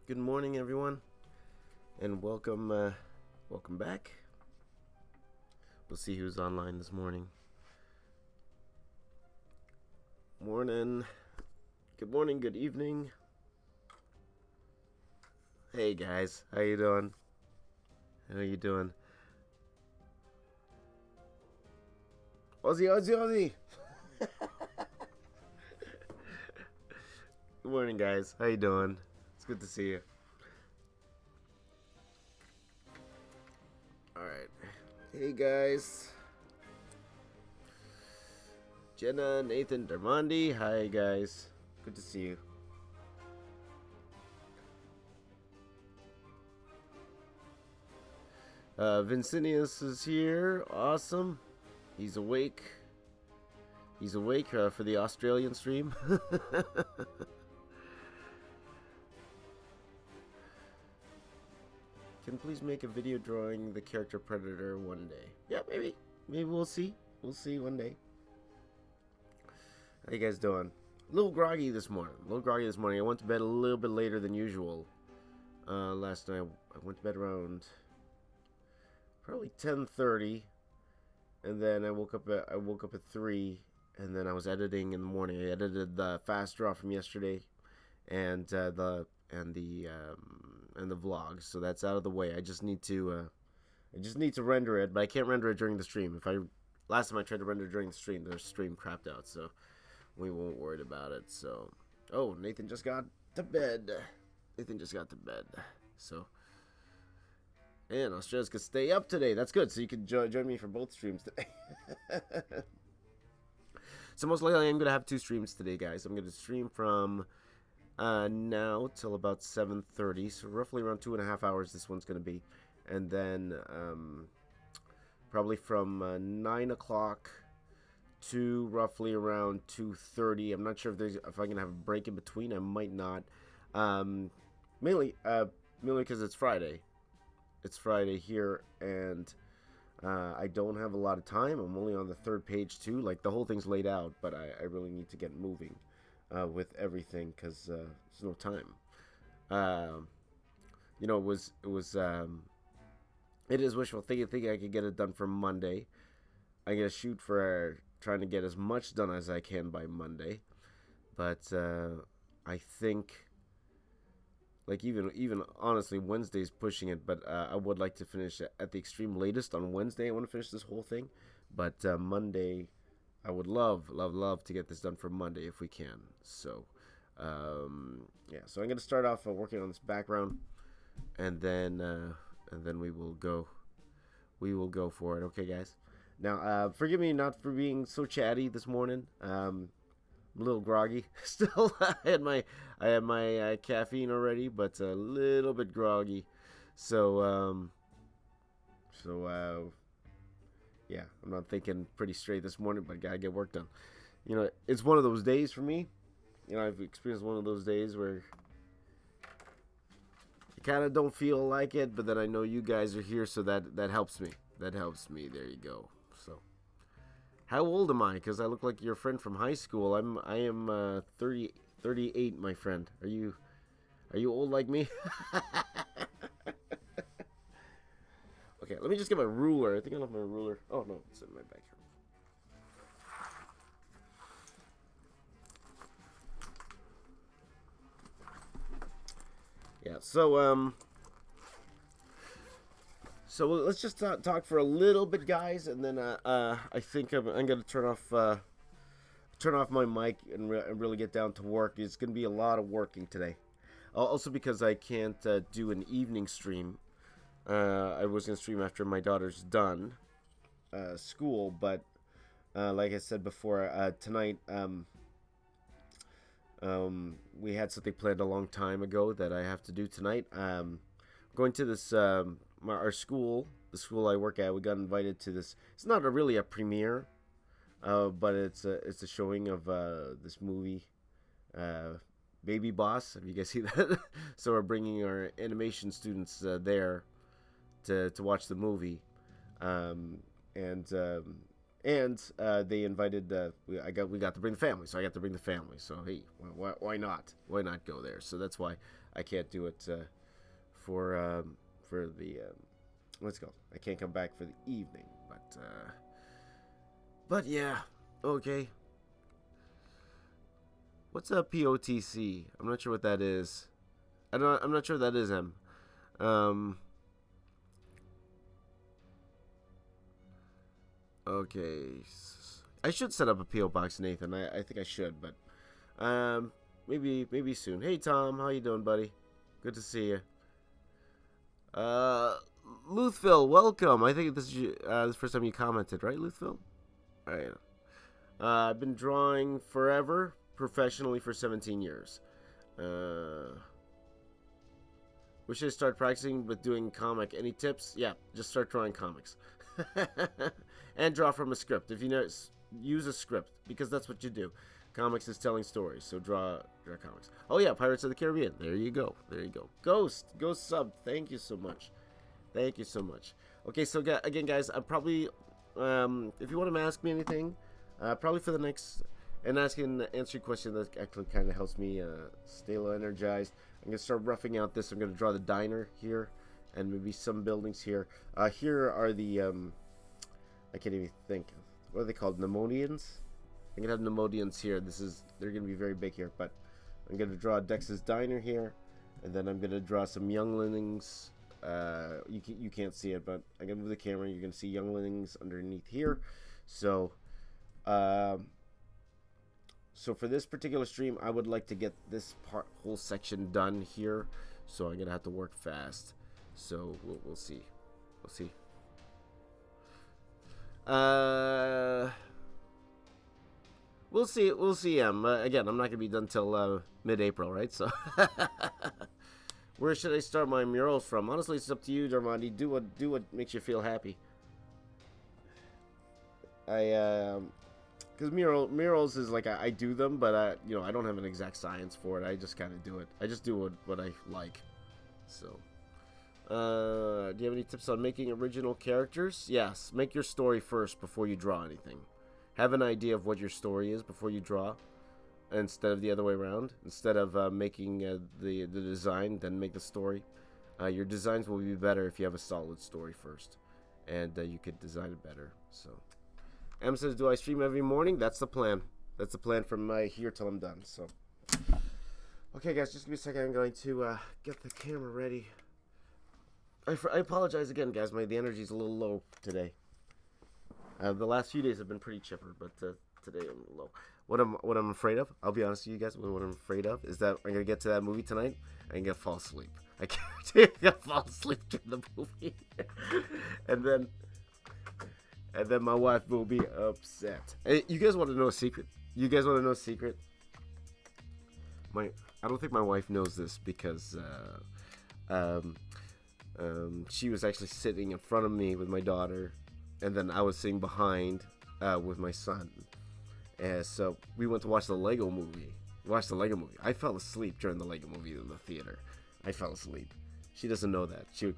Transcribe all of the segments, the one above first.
Good morning, everyone, and welcome back. We'll see who's online this morning. Morning. Good morning. Good evening. Hey guys, how you doing? How you doing? Aussie, Aussie, Aussie. Good morning, guys. How you doing? It's good to see you. All right. Hey guys. Jenna, Nathan, Darmandi. Hi guys. Good to see you. Vincinius is here. Awesome. He's awake. He's awake for the Australian stream. Can please make a video drawing the character Predator one day? Yeah, maybe. Maybe we'll see. We'll see one day. How you guys doing? A little groggy this morning. I went to bed a little bit later than usual. Last night I went to bed around probably 10:30, and then I woke up at 3, and then I was editing in the morning. I edited the fast draw from yesterday, and the vlog, so that's out of the way. I just need to render it, but I can't render it during the stream. Last time I tried to render during the stream crapped out, so we won't worry about it. So, oh, Nathan just got to bed. So, and Australia's could stay up today. That's good. So you can join me for both streams today. So most likely I'm gonna have 2 streams today, guys. I'm gonna stream from now till about 7:30, so roughly around 2.5 hours this one's going to be, and then probably from 9 o'clock to roughly around 2:30. I'm not sure if I'm going to have a break in between. I might not, mainly because it's Friday here, and I don't have a lot of time. I'm only on the 3rd page too. Like, the whole thing's laid out, but I really need to get moving with everything, because there's no time. It is wishful thinking I could get it done for Monday. I'm gonna shoot for trying to get as much done as I can by Monday, but I think, like, even honestly, Wednesday's pushing it, but I would like to finish at the extreme latest on Wednesday. I want to finish this whole thing, but Monday, I would love to get this done for Monday if we can. So, yeah. So I'm gonna start off working on this background, and then we will go for it. Okay, guys. Now, forgive me not for being so chatty this morning. I'm a little groggy still. I had my caffeine already, but a little bit groggy. So yeah, I'm not thinking pretty straight this morning, but I gotta get work done. It's one of those days for me. I've experienced one of those days where you kind of don't feel like it, but then I know you guys are here, so that helps me. There you go. So, how old am I? Because I look like your friend from high school. I am 38, my friend. Are you old like me? Okay, let me just get my ruler. I think I left my ruler. Oh, no, it's in my bag here. Yeah, so let's just talk for a little bit, guys, and then I think I'm gonna turn off my mic and really get down to work. It's gonna be a lot of working today. Also because I can't do an evening stream. I was going to stream after my daughter's done school, but like I said before, tonight we had something planned a long time ago that I have to do tonight. Going to this our school, the school I work at. We got invited to this. It's not really a premiere, but it's a showing of this movie, Baby Boss. Have you guys seen that? So we're bringing our animation students there to watch the movie, and they invited. We got to bring the family, so I got to bring the family. So hey, why not? Why not go there? So that's why I can't do it for the what's it called? I can't come back for the evening, but yeah, okay. What's a POTC? I'm not sure what that is. I'm not sure what that is, Em. Um, okay. I should set up a PO box, Nathan. I think I should, but maybe soon. Hey Tom, how you doing, buddy? Good to see you. Luthville, welcome. I think this is the first time you commented, right, Luthville? All right. I've been drawing forever, professionally for 17 years. Wish I start practicing with doing comic. Any tips? Yeah, just start drawing comics. And draw from a script. If you know, use a script, because that's what you do. Comics is telling stories, so draw comics. Oh yeah, Pirates of the Caribbean. There you go. Ghost sub. Thank you so much. Okay, so again, guys, I'm probably, if you want to ask me anything, probably for the next, and answer your question, that actually kind of helps me stay a little energized. I'm gonna start roughing out this. I'm gonna draw the diner here, and maybe some buildings here. Here are the I can't even think. What are they called? Pneumonians? I'm gonna have pneumonians here. They're gonna be very big here, but I'm gonna draw Dex's diner here, and then I'm gonna draw some younglings. You can't see it, but I'm gonna move the camera. You're gonna see younglings underneath here. So, so for this particular stream, I would like to get this whole section done here. So I'm gonna have to work fast. So we'll see. We'll see. Again, I'm not gonna be done till mid-April, right? So, where should I start my murals from? Honestly, it's up to you, Darmandi. Do what makes you feel happy. Because murals is like I do them, but I don't have an exact science for it. I just kind of do it. I just do what I like. So, do you have any tips on making original characters? Yes, make your story first before you draw anything. Have an idea of what your story is before you draw, instead of the other way around. Instead of making the design, then make the story. Your designs will be better if you have a solid story first, and you could design it better. So, Em says, "Do I stream every morning?" That's the plan. That's the plan from here till I'm done. So, okay, guys, just give me a second. I'm going to get the camera ready. I apologize again, guys. The energy's a little low today. The last few days have been pretty chipper, but today I'm low. What I'm afraid of, I'll be honest with you guys, what I'm afraid of is that I'm gonna get to that movie tonight and gonna fall asleep. I can't I'm gonna fall asleep during the movie, and then my wife will be upset. Hey, you guys want to know a secret? I don't think my wife knows this because she was actually sitting in front of me with my daughter, and then I was sitting behind with my son. And so we went to watch the Lego movie. I fell asleep during the Lego movie in the theater. I fell asleep. She doesn't know that. She would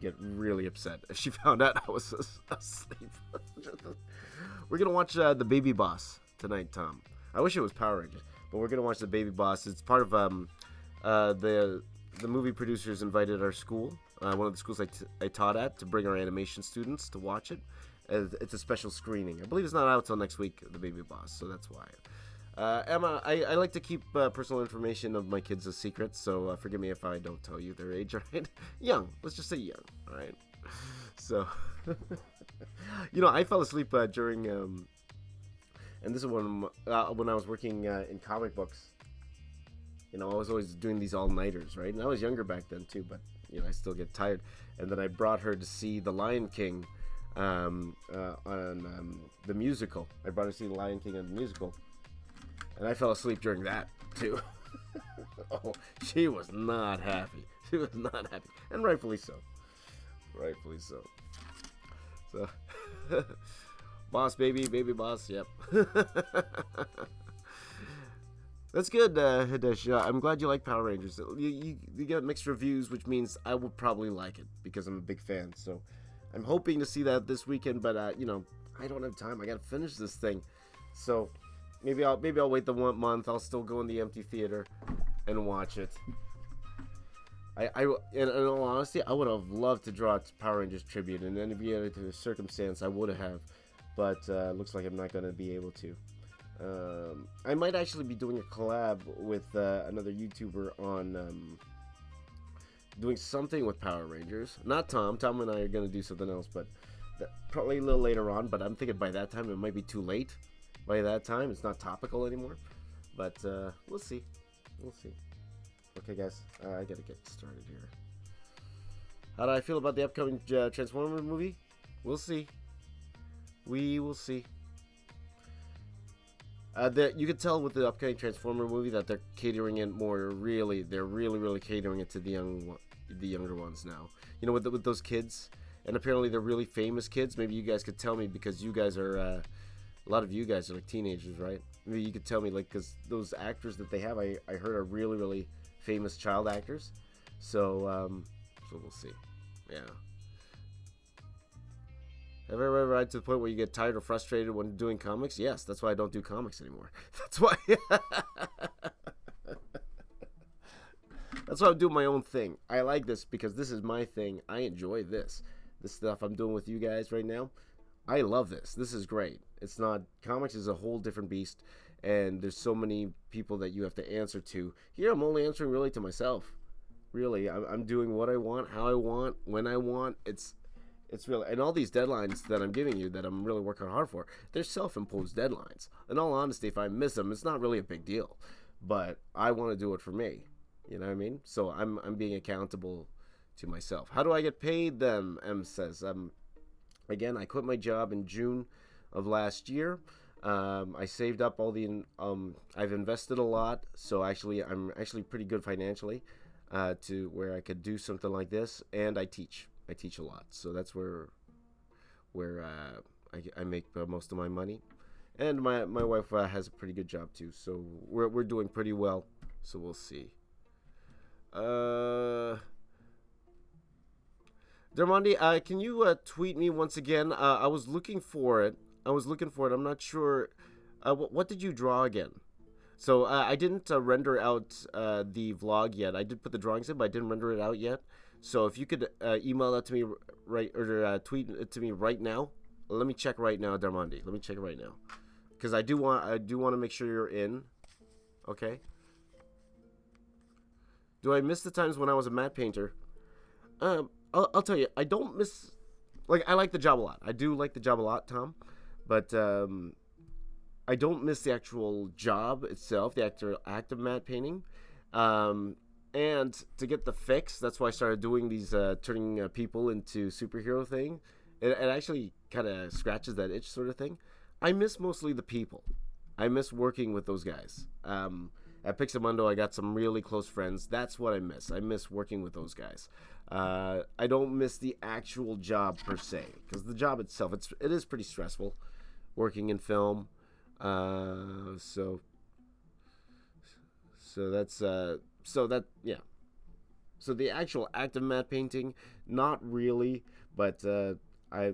get really upset if she found out I was asleep. We're gonna watch The Baby Boss tonight, Tom. I wish it was Power Rangers, but we're gonna watch The Baby Boss. It's part of the movie producers invited our school, one of the schools I taught at, to bring our animation students to watch it. It's a special screening. I believe it's not out till next week, The Baby Boss, so that's why. Emma, I like to keep personal information of my kids a secret, so forgive me if I don't tell you their age, right? Young. Let's just say young, all right? So, I fell asleep during, and this is when I was working in comic books. I was always doing these all-nighters, right? And I was younger back then, too, but, I still get tired. And then I brought her to see The Lion King on the musical. I brought her to see The Lion King on the musical. And I fell asleep during that, too. Oh, she was not happy. And rightfully so. So, boss, baby boss, yep. That's good, Hidesh. I'm glad you like Power Rangers. You get mixed reviews, which means I will probably like it, because I'm a big fan. So, I'm hoping to see that this weekend, but, I don't have time. I gotta finish this thing. So, maybe I'll wait the 1 month. I'll still go in the empty theater and watch it. In all honesty, I would have loved to draw Power Rangers tribute, and then if you had the circumstance, I would have, but looks like I'm not gonna be able to. I might actually be doing a collab with another YouTuber on doing something with Power Rangers. Not Tom. Tom and I are gonna do something else, but probably a little later on. But I'm thinking by that time it might be too late. By that time, it's not topical anymore. But we'll see. We'll see. Okay, guys, I gotta get started here. How do I feel about the upcoming Transformers movie? We'll see. We will see. You can tell with the upcoming Transformer movie that they're catering it more. They're really catering it to the younger ones now. You know, with those kids, and apparently they're really famous kids. Maybe you guys could tell me because you guys are. A lot of you guys are like teenagers, right? Maybe you could tell me, like, because those actors that they have, I heard are really famous child actors. So we'll see. Yeah. Have I ever arrived to the point where you get tired or frustrated when doing comics? Yes, that's why I don't do comics anymore. That's why. That's why I'm doing my own thing. I like this because this is my thing. I enjoy this. This stuff I'm doing with you guys right now. I love this. This is great. It's not, comics is a whole different beast, and there's so many people that you have to answer to. Here I'm only answering really to myself. Really, I'm doing what I want, how I want, when I want. It's really, and all these deadlines that I'm giving you that I'm really working hard for, they're self-imposed deadlines. In all honesty, if I miss them, it's not really a big deal, but I want to do it for me. You know what I mean? So I'm being accountable to myself. How do I get paid then? M says. Again, I quit my job in June of last year. I saved up all the. I've invested a lot, so I'm actually pretty good financially, to where I could do something like this. And I teach. I teach a lot, so that's where I make most of my money. And my wife has a pretty good job too, so we're doing pretty well. So we'll see. Dermondi, can you tweet me once again? I was looking for it. I'm not sure. What did you draw again? So I didn't render out the vlog yet. I did put the drawings in, but I didn't render it out yet. So if you could email that to me or tweet it to me right now. Let me check right now, Dermondi. Let me check it right now, because I do want to make sure you're in. Okay. Do I miss the times when I was a matte painter? I'll tell you, I don't miss. Like, I like the job a lot. I do like the job a lot, Tom. But I don't miss the actual job itself, the actual act of matte painting. And to get the fix, that's why I started doing these turning people into superhero thing. It actually kind of scratches that itch sort of thing. I miss mostly the people. I miss working with those guys. At Pixamundo, I got some really close friends. That's what I miss. I miss working with those guys. I don't miss the actual job per se, because the job itself, it is pretty stressful, working in film. So that's yeah. So the actual act of matte painting, not really, but I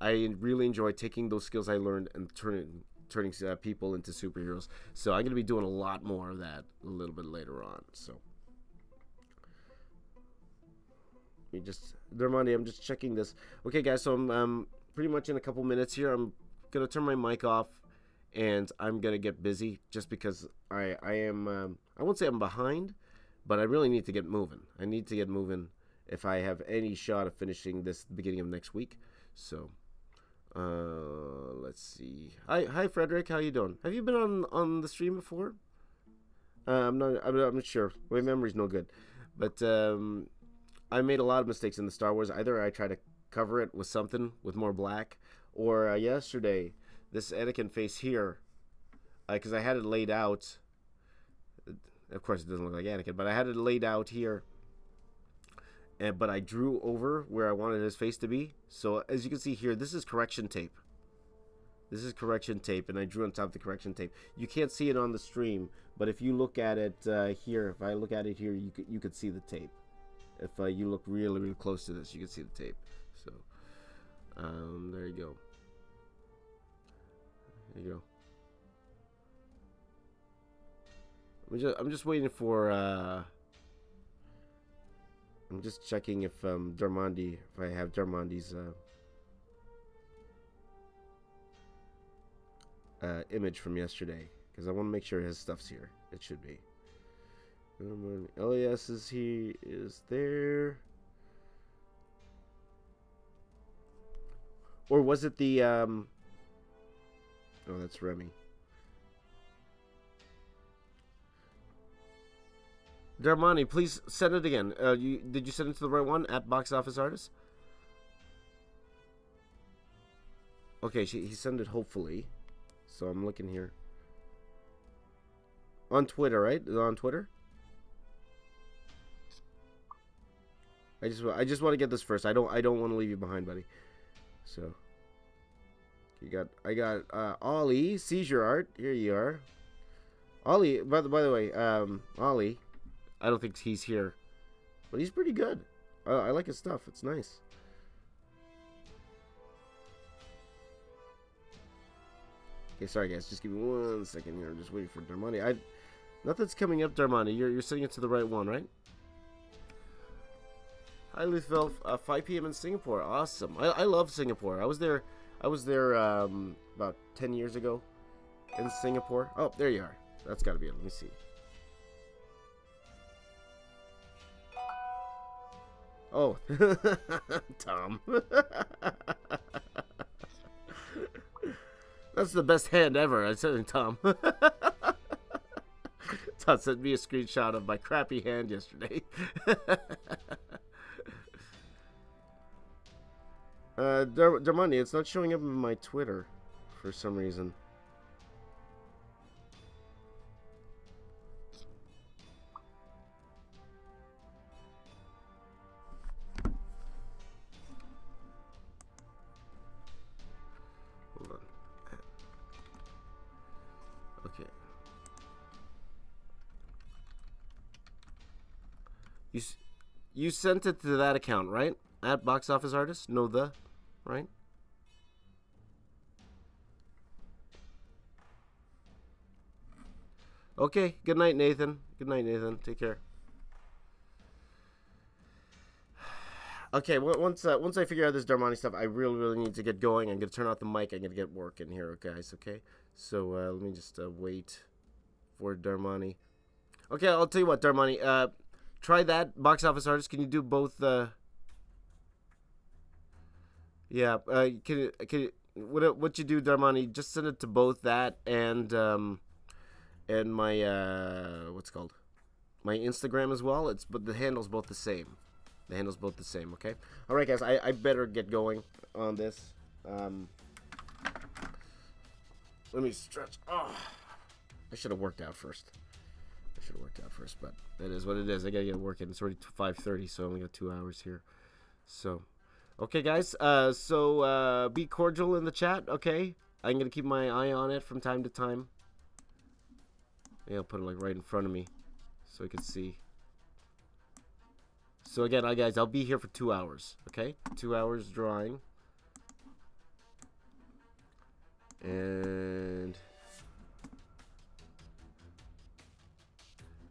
really enjoy taking those skills I learned and turning people into superheroes. So I'm gonna be doing a lot more of that a little bit later on. So Dermondi, I'm just checking this. Okay, guys. So I'm pretty much in a couple minutes here. I'm gonna turn my mic off, and I'm gonna get busy just because I am. I won't say I'm behind, but I really need to get moving. I need to get moving if I have any shot of finishing this beginning of next week. So. Let's see. Hi, Frederick. How you doing? Have you been on the stream before? I'm not sure. My memory's no good, but I made a lot of mistakes in the Star Wars. Either I try to cover it with something with more black, or yesterday this Anakin face here, because I had it laid out. Of course, it doesn't look like Anakin, but I had it laid out here. But I drew over where I wanted his face to be. So as you can see here, this is correction tape. This is correction tape, and I drew on top of the correction tape. You can't see it on the stream, but if you look at it here, if I look at it here, you could see the tape. If you look really close to this, you can see the tape. So there you go. There you go. I'm just waiting for. I'm just checking if Darmandi, if I have Darmandi's image from yesterday, because I want to make sure his stuff's here. It should be. LAS is there, or was it the Oh, that's Remy. Darmani, please send it again. Did you send it to the right one at Box Office Artist? Okay, he sent it hopefully. So I'm looking here. On Twitter, right? Is it on Twitter? I just want to get this first. I don't want to leave you behind, buddy. So I got Ollie Seizure Art. Here you are. Ollie, by the way, Ollie, I don't think he's here, but he's pretty good. I like his stuff. It's nice. Okay, sorry guys. Just give me 1 second here. I'm just waiting for Darmani. Nothing's coming up, Darmani. You're sending it to the right one, right? Hi, Luthville. 5 p.m. in Singapore. Awesome. I love Singapore. I was there about 10 years ago in Singapore. Oh, there you are. That's got to be it. Let me see. Oh, Tom. That's the best hand ever. I said, Tom. Tom sent me a screenshot of my crappy hand yesterday. Darmani, it's not showing up in my Twitter for some reason. Hold on. Okay. You sent it to that account, right? At Box Office Artist? No, right? Okay. Good night, Nathan. Good night, Nathan. Take care. Okay, once I figure out this Darmani stuff, I really need to get going. I'm gonna turn off the mic. I'm gonna get working here, guys. Okay, so let me just wait for Darmani. Okay, I'll tell you what, Darmani. Try that Box Office Artist. Can you do both? Yeah. Can you what you do, Darmani? Just send it to both that and my what's it called, my Instagram as well. But the handle's both the same. The handle's both the same. Okay. All right, guys. I better get going on this. Let me stretch. Oh, I should have worked out first. But that is what it is. I gotta get working. It's already 5:30, so I only got 2 hours here. So, okay, guys. So be cordial in the chat. Okay, I'm gonna keep my eye on it from time to time. Yeah, I'll put it like right in front of me, so I can see. So again, guys, I'll be here for 2 hours. Okay, 2 hours drawing, and.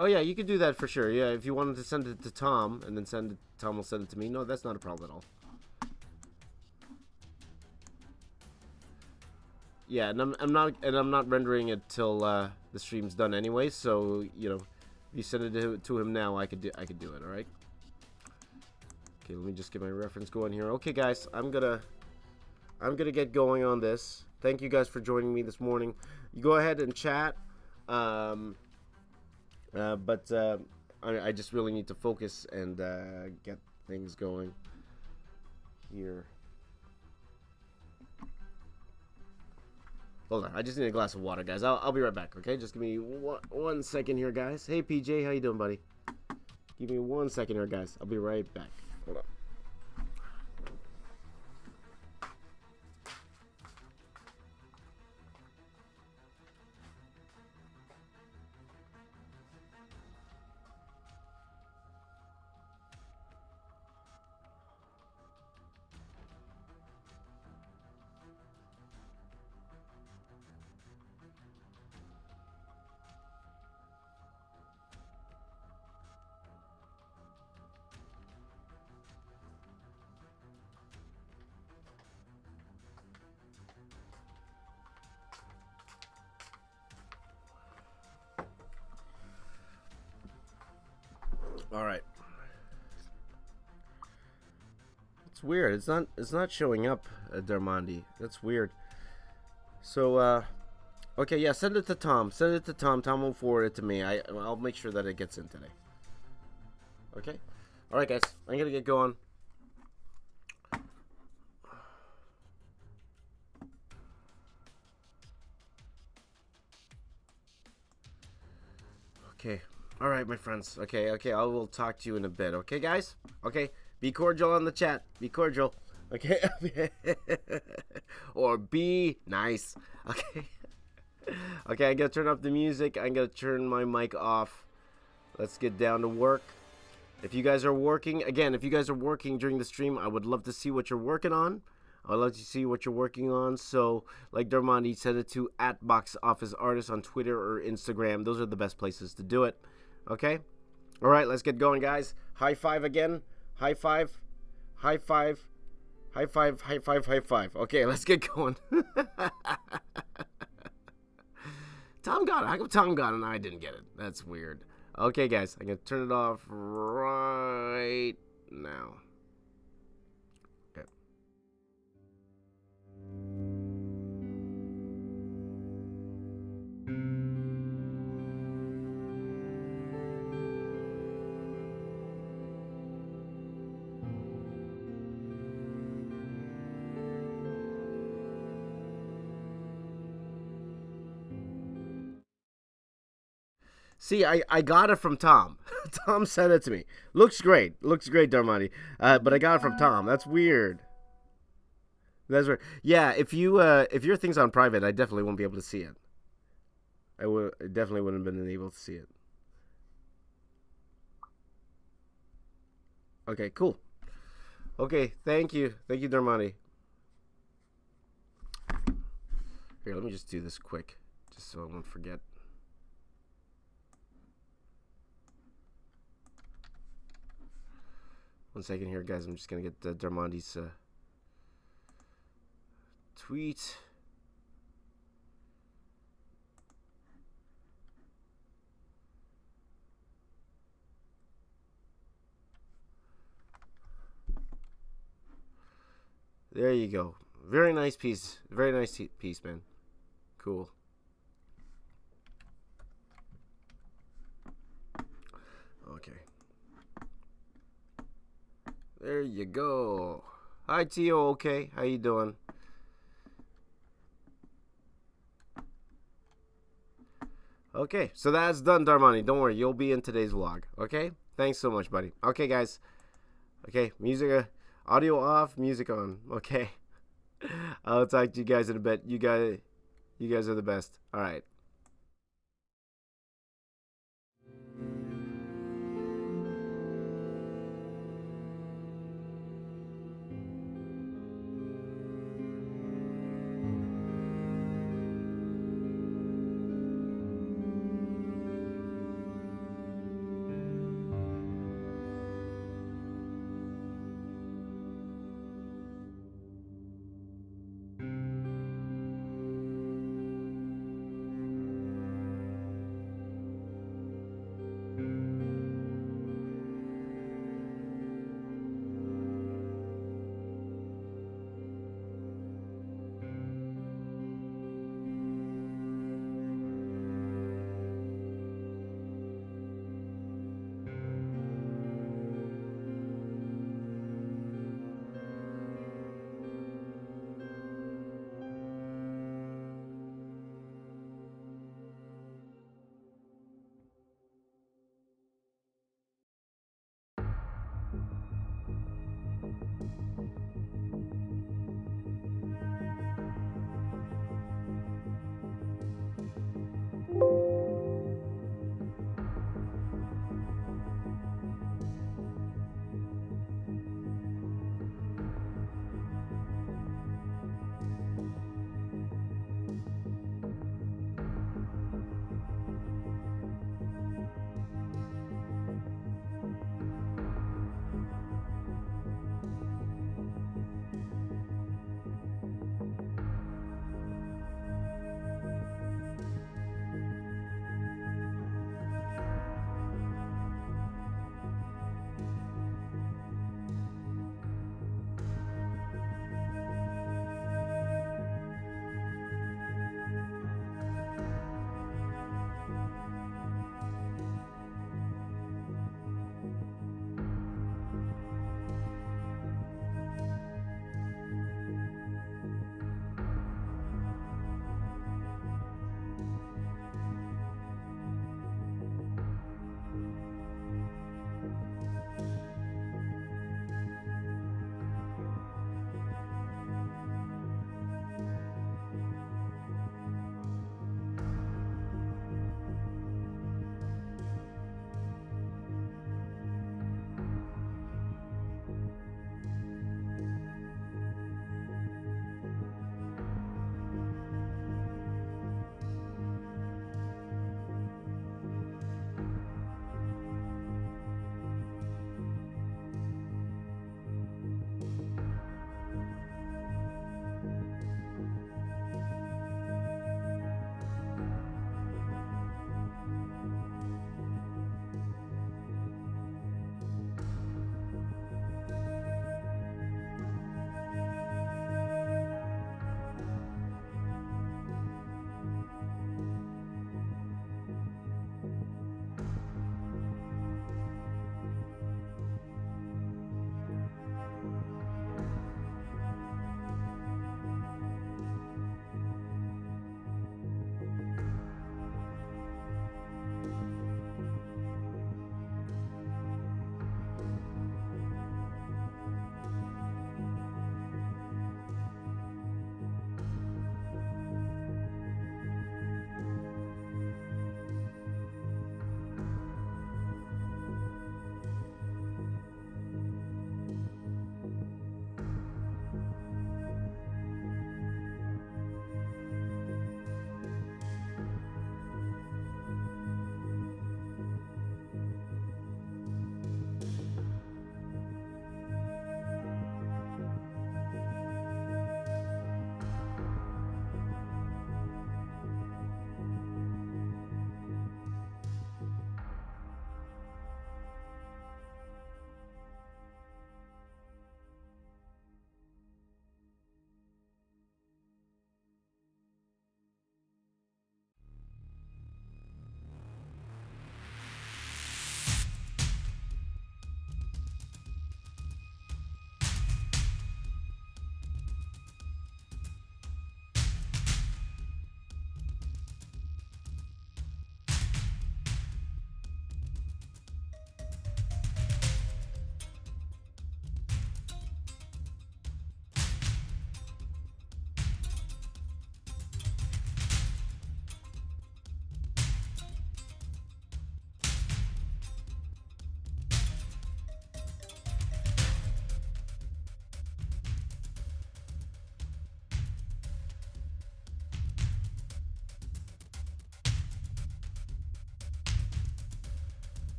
Oh yeah, you could do that for sure. Yeah, if you wanted to send it to Tom and then Tom will send it to me. No, that's not a problem at all. Yeah, and I'm not rendering it till the stream's done anyway. So if you send it to him now, I could do it. All right. Okay, let me just get my reference going here. Okay, guys, I'm gonna get going on this. Thank you guys for joining me this morning. You go ahead and chat. But I just really need to focus and get things going here. Hold on, I just need a glass of water, guys. I'll be right back, okay? Just give me one second here, guys. Hey, PJ, how you doing, buddy? Give me 1 second here, guys. I'll be right back. Hold on. All right. It's weird. It's not showing up, Darmandi. That's weird. So okay, yeah, send it to Tom. Send it to Tom. Tom will forward it to me. I'll make sure that it gets in today. Okay? All right, guys. I'm going to get going. Okay. All right, my friends. Okay. I will talk to you in a bit. Okay, guys? Okay. Be cordial on the chat. Be cordial. Okay? Or be nice. Okay? Okay, I got to turn up the music. I'm going to turn my mic off. Let's get down to work. If you guys are working, again, if you guys are working during the stream, I would love to see what you're working on. I'd love to see what you're working on. So, like Darmandi, send it to @BoxOfficeArtist on Twitter or Instagram. Those are the best places to do it. Okay? All right, let's get going, guys. High five again. High five. High five. High five. High five. High five. Okay, let's get going. Tom got it. How come Tom got it and I didn't get it? That's weird. Okay, guys, I'm going to turn it off right now. Okay. See, I got it from Tom. Tom sent it to me. Looks great. Looks great, Darmani. But I got it from Tom. That's weird. That's weird. Yeah, if your thing's on private, I definitely won't be able to see it. I definitely wouldn't have been able to see it. Okay, cool. Okay, thank you. Thank you, Darmani. Here, let me just do this quick, just so I won't forget. One second here, guys. I'm just going to get Darmandi's tweet. There you go. Very nice piece. Very nice piece, man. Cool. Okay. There you go. Hi, Tio. Okay. How you doing? Okay. So that's done, Darmani. Don't worry. You'll be in today's vlog. Okay? Thanks so much, buddy. Okay, guys. Okay. Music, audio off, music on. Okay. I'll talk to you guys in a bit. You guys are the best. All right.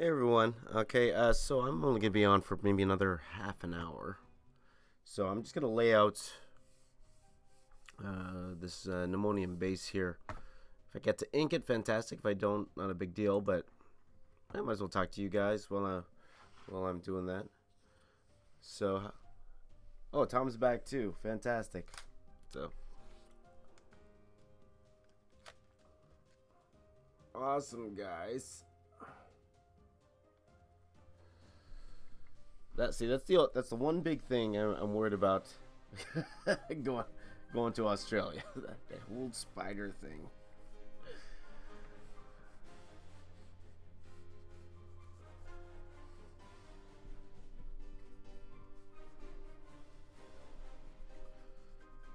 Hey everyone. Okay, so I'm only gonna be on for maybe another half an hour. So I'm just gonna lay out this pneumonium base here. If I get to ink it, fantastic. If I don't, not a big deal. But I might as well talk to you guys while I'm doing that. So, oh, Tom's back too. Fantastic. So awesome, guys. That's the one big thing I'm worried about going going to Australia. that whole spider thing.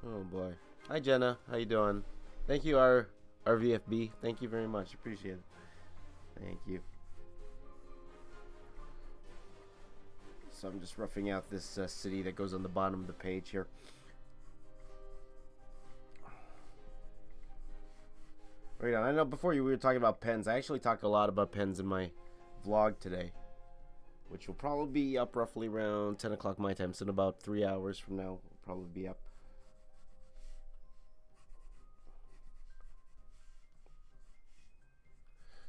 Oh boy. Hi Jenna, how you doing? Thank you, our VFB. Thank you very much. Appreciate it. Thank you. So I'm just roughing out this city that goes on the bottom of the page here. Right on. I know before we were talking about pens. I actually talked a lot about pens in my vlog today, which will probably be up roughly around 10 o'clock my time. So in about 3 hours from now, will probably be up.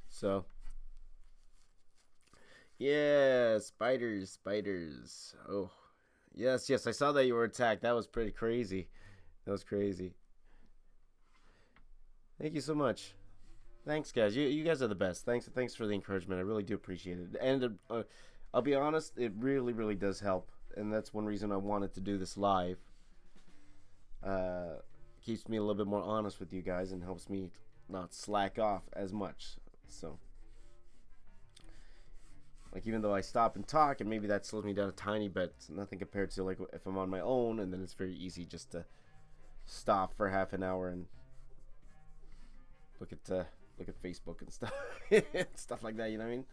So, yeah, spiders, spiders. Oh, yes, yes. I saw that you were attacked. That was pretty crazy. That was crazy. Thank you so much. Thanks, guys. You guys are the best. Thanks for the encouragement. I really do appreciate it. And I'll be honest, it really does help. And that's one reason I wanted to do this live. Keeps me a little bit more honest with you guys and helps me not slack off as much. So, like, even though I stop and talk, and maybe that slows me down a tiny bit, it's nothing compared to like if I'm on my own, and then it's very easy just to stop for half an hour and look at Facebook and stuff, stuff like that. You know what I mean?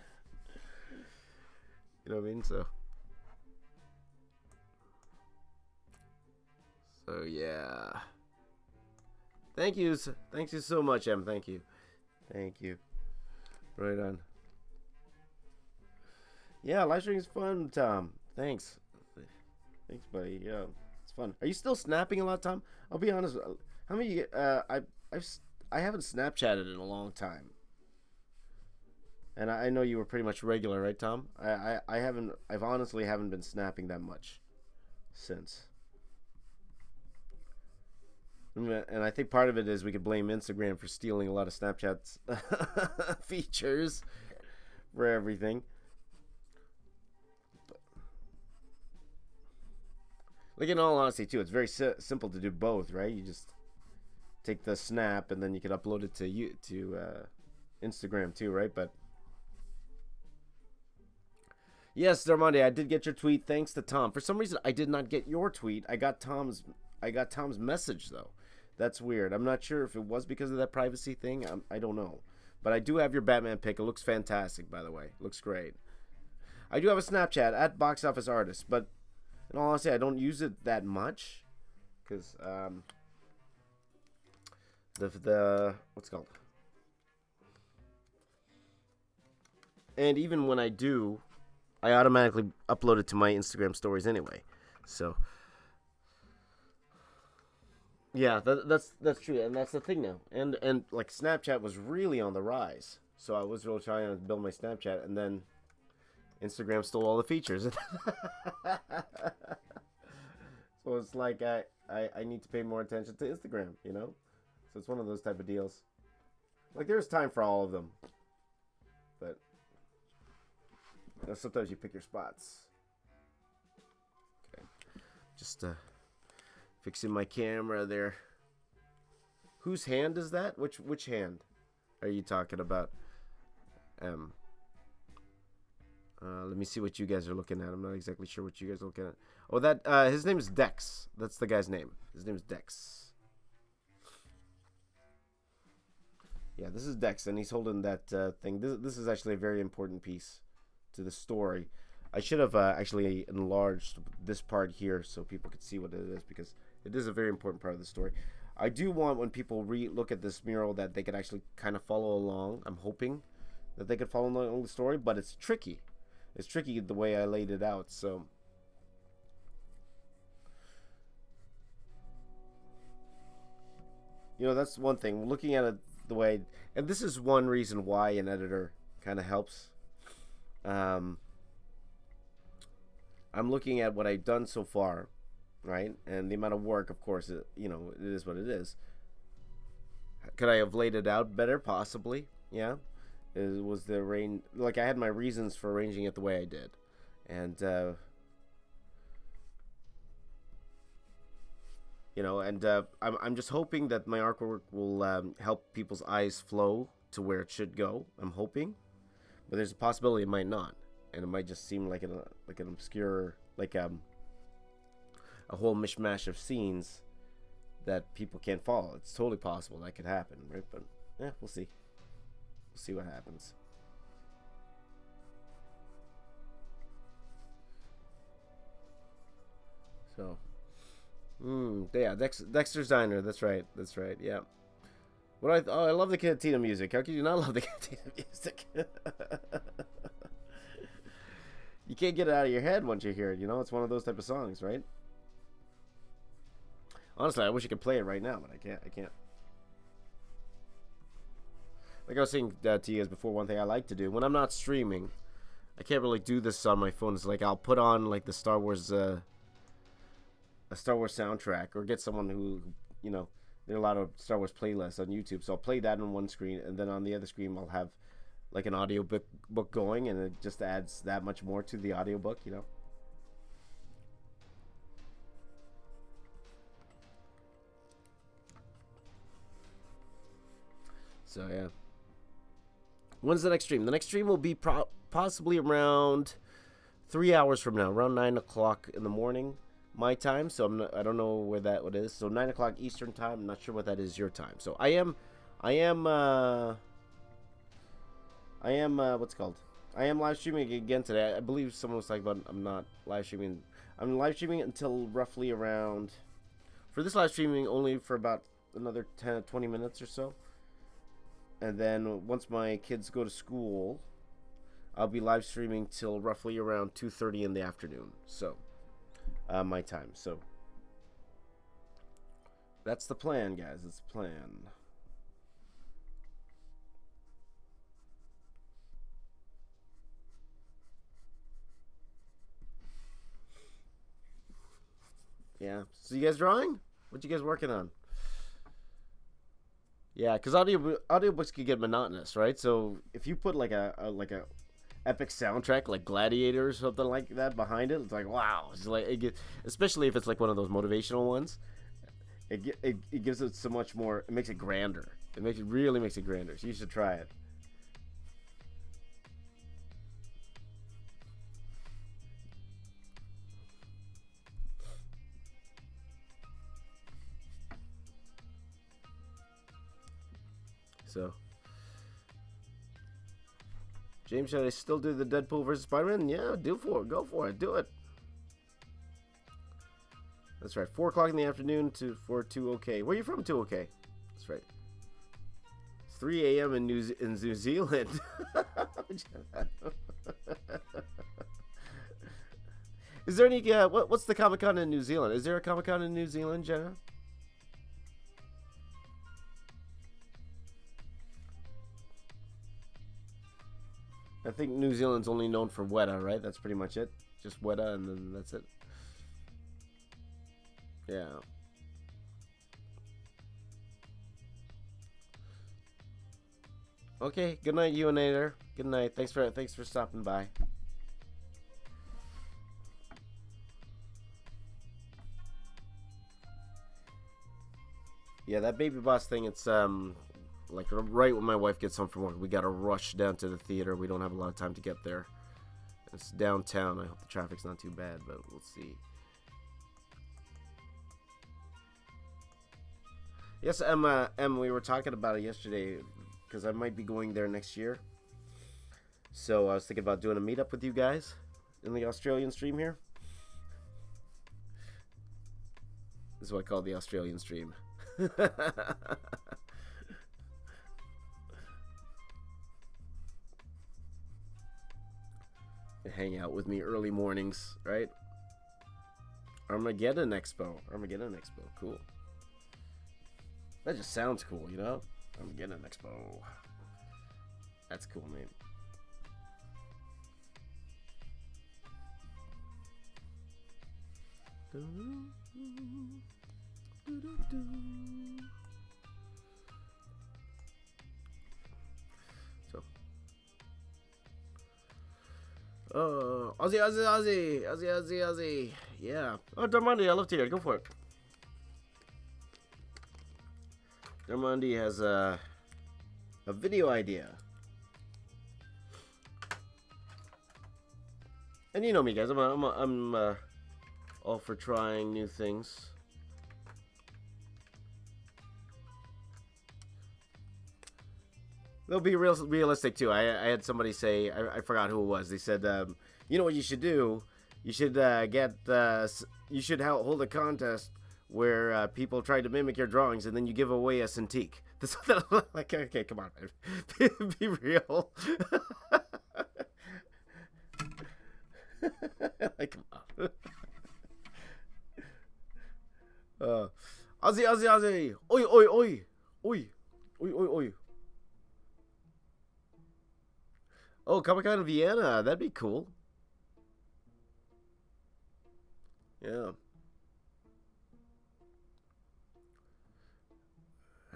You know what I mean? So yeah. Thank you so much, Em. Thank you. Right on. Yeah, live streaming is fun, Tom. Thanks, buddy. Yeah, it's fun. Are you still snapping a lot, Tom? I'll be honest. How many? I've I haven't Snapchatted in a long time, and I know you were pretty much regular, right, Tom? I haven't. I've honestly haven't been snapping that much since. And I think part of it is we could blame Instagram for stealing a lot of Snapchat's features for everything. Like, in all honesty, too, it's very simple to do both, right? You just take the snap and then you can upload it to Instagram too, right? But yes, Darmonde, I did get your tweet. Thanks to Tom. For some reason, I did not get your tweet. I got Tom's message though. That's weird. I'm not sure if it was because of that privacy thing. I don't know. But I do have your Batman pick. It looks fantastic, by the way. It looks great. I do have a Snapchat at Box Office Artist, but in all honesty, I don't use it that much because the what's it called? And even when I do, I automatically upload it to my Instagram stories anyway. So yeah, that's true, and that's the thing now. And like Snapchat was really on the rise, so I was really trying to build my Snapchat, and then Instagram stole all the features. So it's like I need to pay more attention to Instagram, you know? So it's one of those type of deals. Like, there's time for all of them. But you know, sometimes you pick your spots. Okay. Just fixing my camera there. Whose hand is that? Which hand are you talking about? Let me see what you guys are looking at. I'm not exactly sure what you guys are looking at. Oh, that his name is Dex. That's the guy's name. His name is Dex. Yeah, this is Dex, and he's holding that thing. This is actually a very important piece to the story. I should have actually enlarged this part here so people could see what it is, because it is a very important part of the story. I do want, when people look at this mural, that they could actually kind of follow along. I'm hoping that they could follow along the story, but it's tricky. It's tricky the way I laid it out. So, that's one thing. Looking at it the way, and this is one reason why an editor kind of helps. I'm looking at what I've done so far, right? And the amount of work, of course, it is what it is. Could I have laid it out better? Possibly, yeah. Was the range, like, I had my reasons for arranging it the way I did, and I'm just hoping that my artwork will help people's eyes flow to where it should go. I'm hoping, but there's a possibility it might not, and it might just seem like an obscure, like a whole mishmash of scenes that people can't follow. It's totally possible that could happen, right? But yeah, we'll see. We'll see what happens. So, yeah, Dexter's Diner. That's right. That's right. Yeah. I love the Cantina music. How can you not love the Cantina music? You can't get it out of your head once you hear it. It's one of those type of songs, right? Honestly, I wish I could play it right now, but I can't. Like I was saying to you guys before, one thing I like to do when I'm not streaming, I can't really do this on my phone. It's like I'll put on like the Star Wars, a Star Wars soundtrack, or get someone who, there are a lot of Star Wars playlists on YouTube. So I'll play that on one screen, and then on the other screen I'll have like an audio book going, and it just adds that much more to the audiobook, So yeah. When's the next stream? The next stream will be possibly around 3 hours from now, around 9 o'clock in the morning, my time. So I don't know where that is. So 9 o'clock Eastern time. I'm not sure what that is your time. So I am what's it called? I am live streaming again today. I believe someone was talking about I'm not live streaming. I'm live streaming until roughly around, for this live streaming, only for about another 10 20 minutes or so. And then once my kids go to school, I'll be live streaming till roughly around 2:30 in the afternoon. So, my time. So, that's the plan, guys. That's the plan. Yeah. So you guys drawing? What you guys working on? Yeah, because audiobooks can get monotonous, right? So if you put like a epic soundtrack like Gladiator or something like that behind it, it's like, wow. It's like especially if it's like one of those motivational ones, it gives it so much more. It makes it grander. Really makes it grander. So you should try it. So, James, should I still do the Deadpool versus Spider-Man? Yeah, go for it, do it. That's right, 4 o'clock in the afternoon for 2OK. Where are you from, 2OK? That's right. 3 a.m. in New Zealand. Is there any, what's the Comic-Con in New Zealand? Is there a Comic-Con in New Zealand, Jenna? I think New Zealand's only known for Weta, right? That's pretty much it. Just Weta, and then that's it. Yeah. Okay. Good night, UNator. Good night. Thanks for stopping by. Yeah, that Baby Boss thing. It's like right when my wife gets home from work, we gotta rush down to the theater. We don't have a lot of time to get there. It's downtown. I hope the traffic's not too bad, but we'll see. Yes, Emma, we were talking about it yesterday because I might be going there next year. So I was thinking about doing a meetup with you guys in the Australian stream here. This is what I call the Australian stream. hang out with me early mornings, right? Armageddon Expo. Cool. That just sounds cool, you know? Armageddon Expo. That's a cool name. So, Aussie. Yeah. Oh, Darmandi, I love to hear it. Go for it. Darmandi has a video idea. And you know me, guys. I'm all for trying new things. They'll be realistic too. I had somebody say, I forgot who it was. They said, you know what you should do? You should you should hold a contest where people try to mimic your drawings, and then you give away a Cintiq. Like, okay, come on, man. Be real. Like, come on. Aussie. Oi. Oh, Comic-Con in Vienna. That'd be cool. Yeah.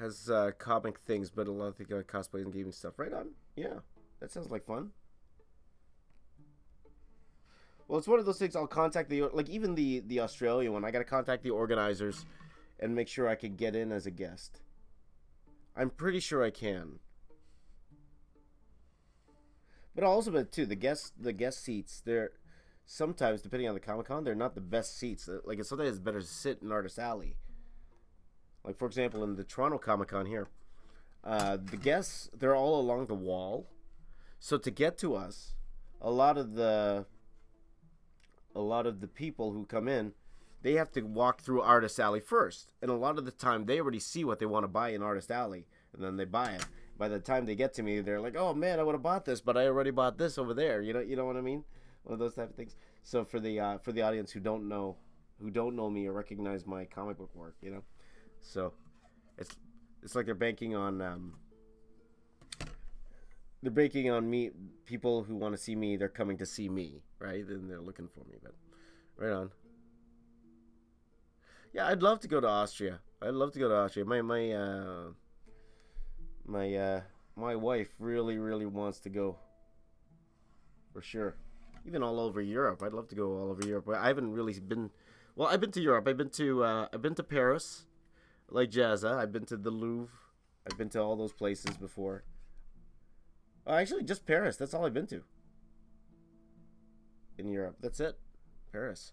Has comic things, but a lot of the cosplay and gaming stuff. Right on. Yeah. That sounds like fun. Well, it's one of those things. I'll contact even the Australian one. I got to contact the organizers and make sure I can get in as a guest. I'm pretty sure I can. But also, too, the guest seats, they're sometimes, depending on the Comic-Con, they're not the best seats. Like, sometimes it's better to sit in Artist Alley. Like, for example, in the Toronto Comic-Con here, the guests, they're all along the wall. So to get to us, a lot of the people who come in, they have to walk through Artist Alley first. And a lot of the time, they already see what they want to buy in Artist Alley, and then they buy it. By the time they get to me, they're like, "Oh man, I would have bought this, but I already bought this over there." You know what I mean? One of those type of things. So for the audience who don't know me or recognize my comic book work, you know, so it's like they're banking on me. People who want to see me, they're coming to see me, right? And they're looking for me. But right on. Yeah, I'd love to go to Austria. My wife really wants to go, for sure. Even all over Europe. I'd love to go all over Europe. I haven't really been. Well, I've been to Europe. I've been to Paris, like Jazza. I've been to the Louvre. I've been to all those places before. Actually, just Paris. That's all I've been to in Europe. That's it. Paris.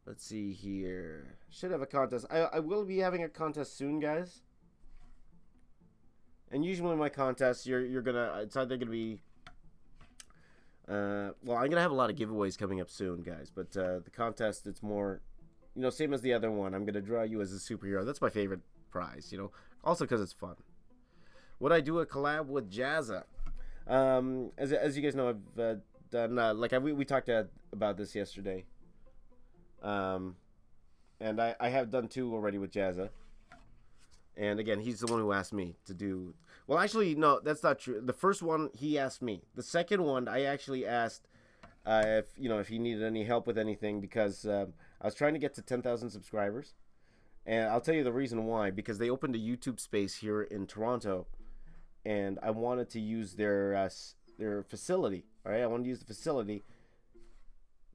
Let's see here. Should have a contest. I will be having a contest soon, guys. And usually my contests, it's either gonna be. Well, I'm gonna have a lot of giveaways coming up soon, guys. But the contest, it's more, same as the other one. I'm gonna draw you as a superhero. That's my favorite prize, Also because it's fun. Would I do a collab with Jazza? As you guys know, I've done we talked about this yesterday. And I have done 2 already with Jazza. And again, he's the one who asked me to do. Well, actually, no, that's not true. The first one he asked me. The second one I actually asked if he needed any help with anything, because I was trying to get to 10,000 subscribers, and I'll tell you the reason why. Because they opened a YouTube space here in Toronto, and I wanted to use their facility. All right, I wanted to use the facility.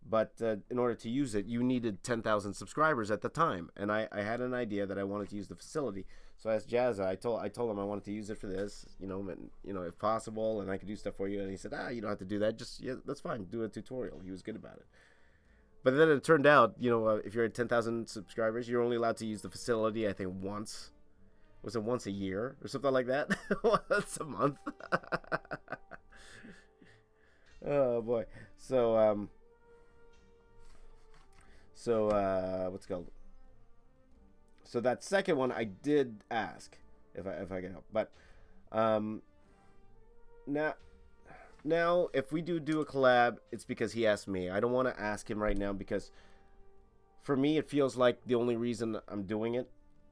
But in order to use it, you needed 10,000 subscribers at the time, and I had an idea that I wanted to use the facility. So I asked Jazza. I told him I wanted to use it for this, if possible, and I could do stuff for you. And he said, you don't have to do that. That's fine. Do a tutorial. He was good about it. But then it turned out, if you're at 10,000 subscribers, you're only allowed to use the facility, I think, once. Was it once a year or something like that? Once a month. Oh boy. So what's it called? So that second one I did ask, if I can help. But um, now if we do a collab, it's because he asked me. I don't want to ask him right now because for me it feels like the only reason I'm doing it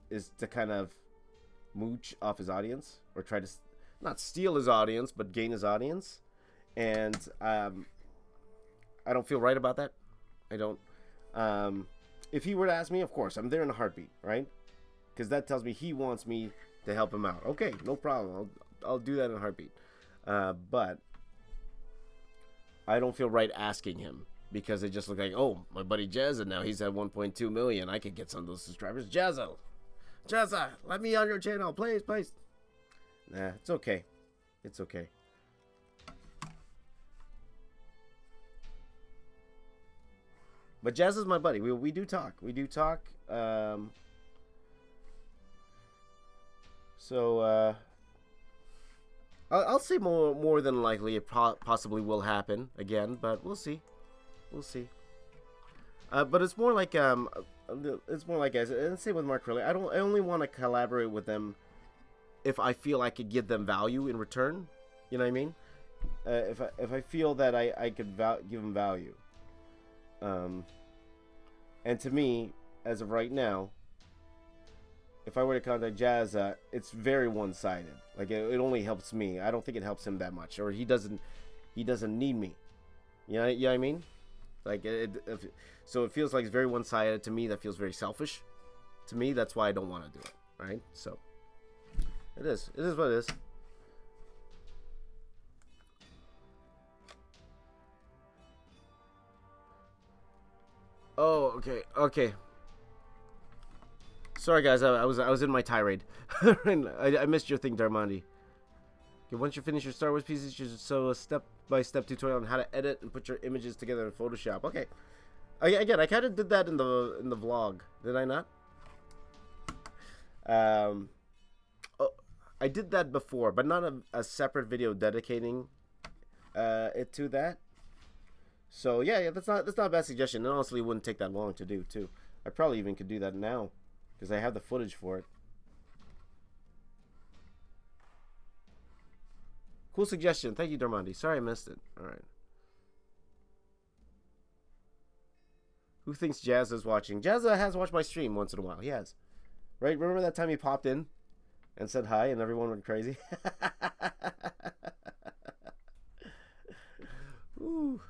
is to kind of mooch off his audience or try to not steal his audience but gain his audience, and I don't feel right about that. I don't. If he were to ask me, of course I'm there in a heartbeat, right? Because that tells me he wants me to help him out. Okay, no problem. I'll do that in a heartbeat. But I don't feel right asking him because it just looked like, oh, my buddy Jazza now he's at 1.2 million. I could get some of those subscribers. Jazza, let me on your channel, please. Nah, it's okay. It's okay. But Jazza's my buddy. We do talk. So I'll say more than likely it possibly will happen again, but we'll see. But it's more like guys, and same with Mark Curley. I only want to collaborate with them if I feel I could give them value in return. You know what I mean? If I feel that I could give them value. And to me, as of right now, if I were to contact Jazza, it's very one-sided. Like it only helps me. I don't think it helps him that much, or he doesn't need me. You know what I mean? Like so it feels like it's very one-sided to me. That feels very selfish to me. That's why I don't want to do it. Right? So it is what it is. Oh, okay. Sorry, guys. I was in my tirade. I missed your thing, Darmandi. Okay, once you finish your Star Wars pieces, you should show a step-by-step tutorial on how to edit and put your images together in Photoshop. Okay. Again, I kind of did that in the vlog. Did I not? Oh, I did that before, but not a separate video dedicating it to that. So yeah, that's not a bad suggestion. And honestly, it wouldn't take that long to do too. I probably even could do that now because I have the footage for it. Cool suggestion. Thank you, Darmandi. Sorry I missed it. All right. Who thinks Jazza is watching? Jazza has watched my stream once in a while. He has. Right? Remember that time he popped in and said hi and everyone went crazy? Ooh.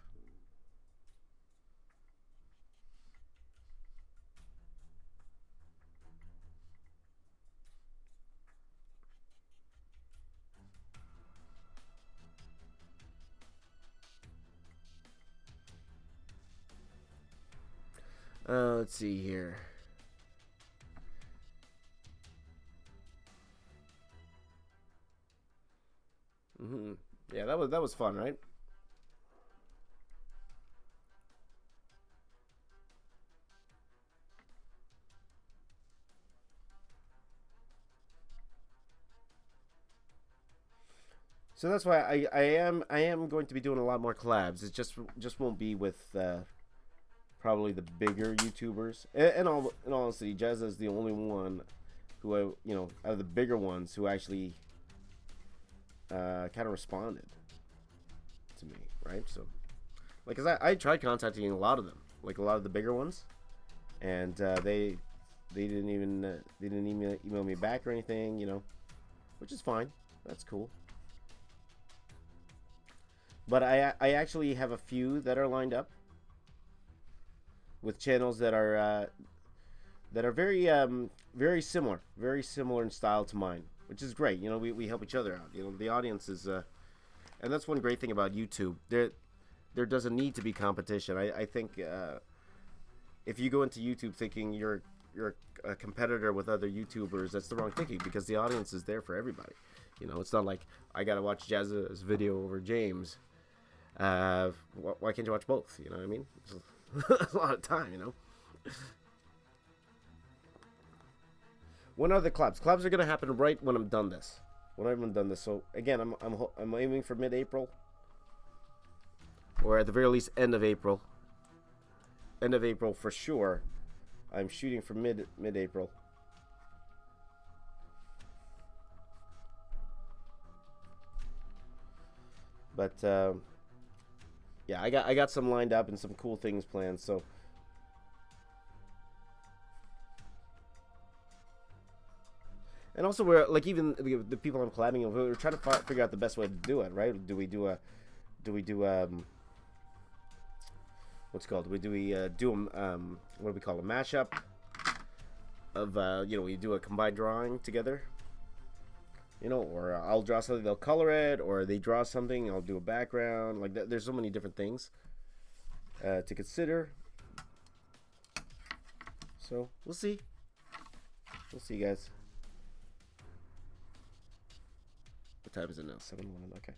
Let's see here. Yeah, that was fun, right? So that's why I am going to be doing a lot more collabs. It just won't be with probably the bigger YouTubers. And all in all honesty, Jazza is the only one who out of the bigger ones who actually kind of responded to me, right? So, like, 'cause I tried contacting a lot of them, like a lot of the bigger ones, and they didn't even email me back or anything, which is fine. That's cool. But I actually have a few that are lined up with channels that are very similar in style to mine, which is great. We help each other out. The audience is and that's one great thing about YouTube. There doesn't need to be competition. I think if you go into YouTube thinking you're a competitor with other YouTubers, that's the wrong thinking, because the audience is there for everybody. It's not like I gotta watch Jazza's video over James. Why can't you watch both? You know what I mean? It's a lot of time, When are the collabs? Collabs are gonna happen right when I'm done this. So again, I'm aiming for mid-April, or at the very least end of April. End of April for sure. I'm shooting for mid-April. But yeah, I got some lined up and some cool things planned. So and also we're like even the people I'm collabing with, we're trying to figure out the best way to do it. Right? Do we do what's it called? Do what do we call a mashup of we do a combined drawing together. Or I'll draw something, they'll color it, or they draw something, I'll do a background. Like there's so many different things to consider. So we'll see. We'll see, guys. What time is it now? 7:11. Okay.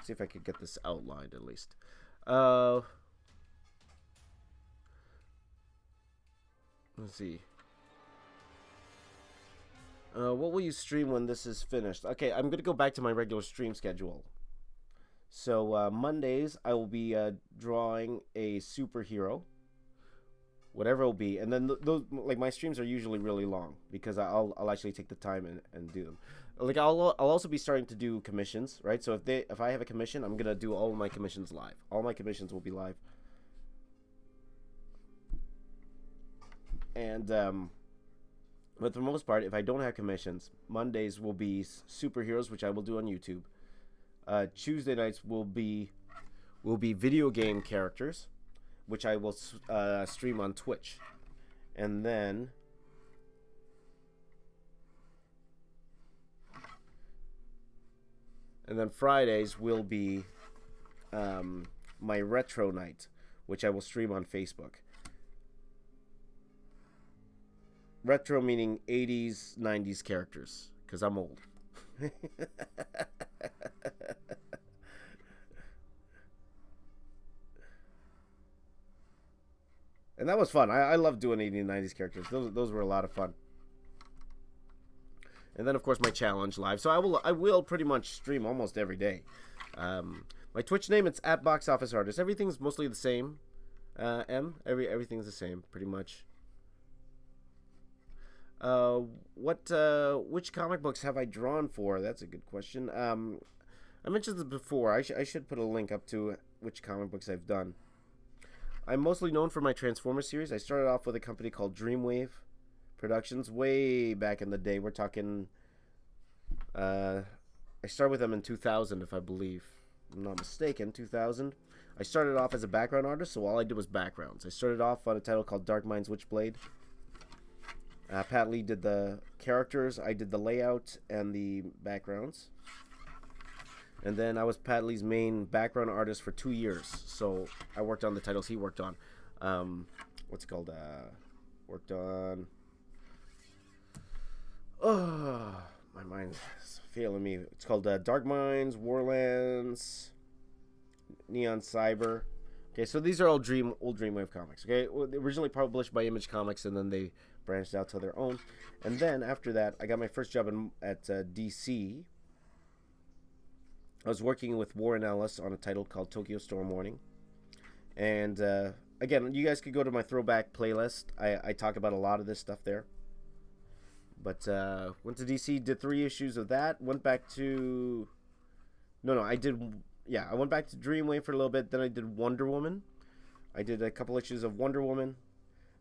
See if I could get this outlined at least. Let's see. What will you stream when this is finished? Okay, I'm gonna go back to my regular stream schedule. So Mondays I will be drawing a superhero, whatever it'll be, and then those like my streams are usually really long because I'll actually take the time and do them. Like I'll also be starting to do commissions, right? So if I have a commission, I'm gonna do all of my commissions live. All my commissions will be live, and but for the most part, if I don't have commissions, Mondays will be superheroes, which I will do on YouTube. Tuesday nights will be video game characters, which I will stream on Twitch, and then Fridays will be my retro night, which I will stream on Facebook. Retro meaning 80s, 90s characters, because I'm old. And that was fun. I love doing 80s and 90s characters. Those were a lot of fun. And then, of course, my challenge live. So I will pretty much stream almost every day. My Twitch name, it's @BoxOfficeArtist. Everything's mostly the same. Everything's the same, pretty much. Which comic books have I drawn for? That's a good question. I mentioned this before. I should put a link up to which comic books I've done. I'm mostly known for my Transformers series. I started off with a company called Dreamwave Productions way back in the day. We're talking. I started with them in 2000, if I'm not mistaken. 2000. I started off as a background artist, so all I did was backgrounds. I started off on a title called Dark Minds Witchblade. Pat Lee did the characters, I did the layout and the backgrounds. And then I was Pat Lee's main background artist for 2 years. So I worked on the titles he worked on. What's it called? Worked on... Oh, my mind's failing me. It's called Dark Minds, Warlands, Neon Cyber. Okay, so these are all old Dreamwave comics. Okay, originally published by Image Comics, and then they branched out to their own. And then after that, I got my first job at DC. I was working with Warren Ellis on a title called Tokyo Storm Warning. And again, you guys could go to my throwback playlist. I talk about a lot of this stuff there. But went to DC, did 3 issues of that. Went back to... I went back to Dreamwave for a little bit. Then I did Wonder Woman. I did a couple issues of Wonder Woman.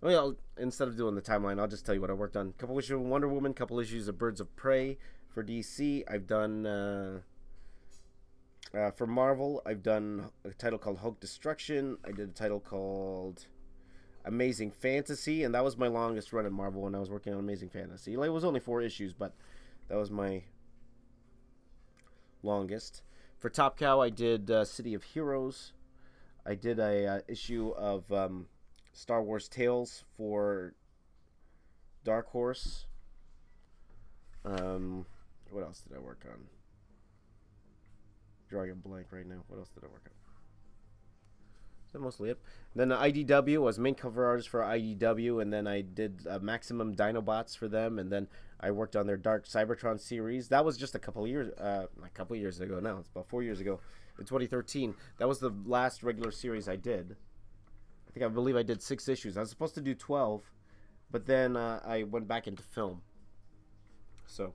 Well, instead of doing the timeline, I'll just tell you what I worked on. A couple issues of Wonder Woman, a couple issues of Birds of Prey for DC. I've done, for Marvel, I've done a title called Hulk Destruction. I did a title called Amazing Fantasy, and that was my longest run at Marvel when I was working on Amazing Fantasy. Like, it was only 4 issues, but that was my longest. For Top Cow, I did City of Heroes. I did a issue of Star Wars Tales for Dark Horse. What else did I work on? Drawing a blank right now. What else did I work on? Is that mostly it? Then IDW was main cover artist for IDW, and then I did Maximum Dinobots for them, and then I worked on their Dark Cybertron series. That was just a couple years ago now. It's about 4 years ago, in 2013. That was the last regular series I did. I believe I did 6 issues. I was supposed to do 12, but then I went back into film. So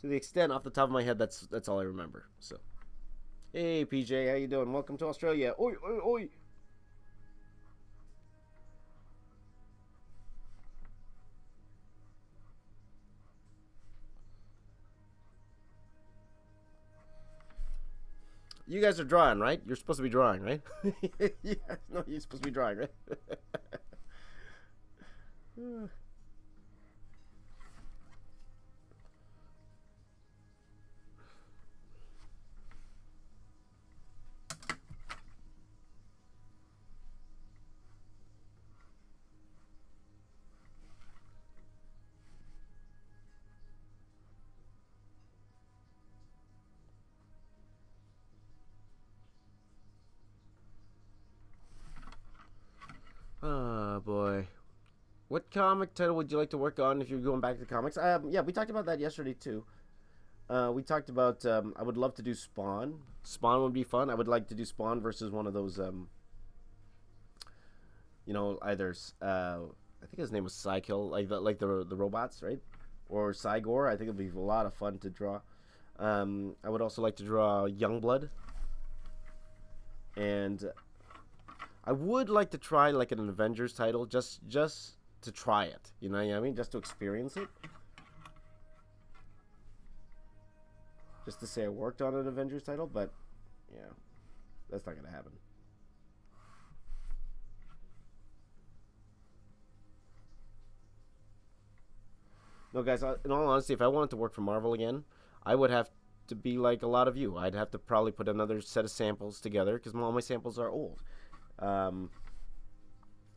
To the extent off the top of my head, that's all I remember. So, hey PJ, how you doing? Welcome to Australia. Oi, oi, oi. You guys are drawing, right? You're supposed to be drawing, right? Yeah, no, you're supposed to be drawing, right? Oh boy. What comic title would you like to work on if you're going back to comics? Yeah, we talked about that yesterday too. We talked about I would love to do Spawn. Spawn would be fun. I would like to do Spawn versus one of those either I think his name was Psykill, like the robots, right? Or Cygor. I think it'd be a lot of fun to draw. I would also like to draw Youngblood, and I would like to try like an Avengers title, just to try it. You know what I mean? Just to experience it. Just to say I worked on an Avengers title, but yeah, that's not gonna happen. No, guys. In all honesty, if I wanted to work for Marvel again, I would have to be like a lot of you. I'd have to probably put another set of samples together because all my samples are old. Um,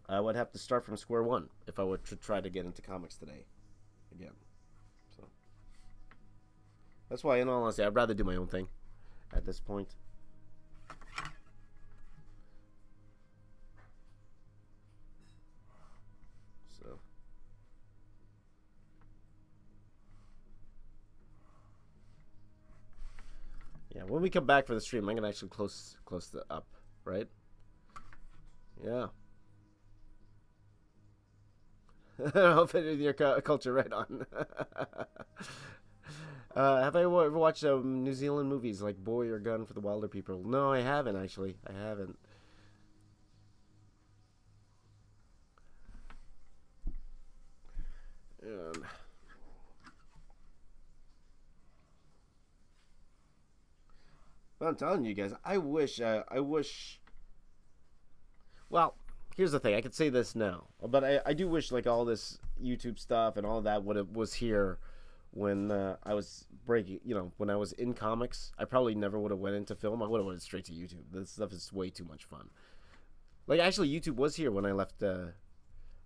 I would have to start from square one if I were to try to get into comics today again. So that's why, in all honesty, I'd rather do my own thing at this point. So yeah, when we come back for the stream, I'm gonna actually close the up, right? Yeah. I'll fit in your culture right on. Have I ever watched New Zealand movies like Boy or Gun for the Wilder People? No, I haven't actually. I haven't. Um, but I'm telling you guys, I wish. I wish. Well, here's the thing. I could say this now, but I do wish like all this YouTube stuff and all that would have was here when I was breaking. When I was in comics, I probably never would have went into film. I would have went straight to YouTube. This stuff is way too much fun. Like actually, YouTube was here when I left. That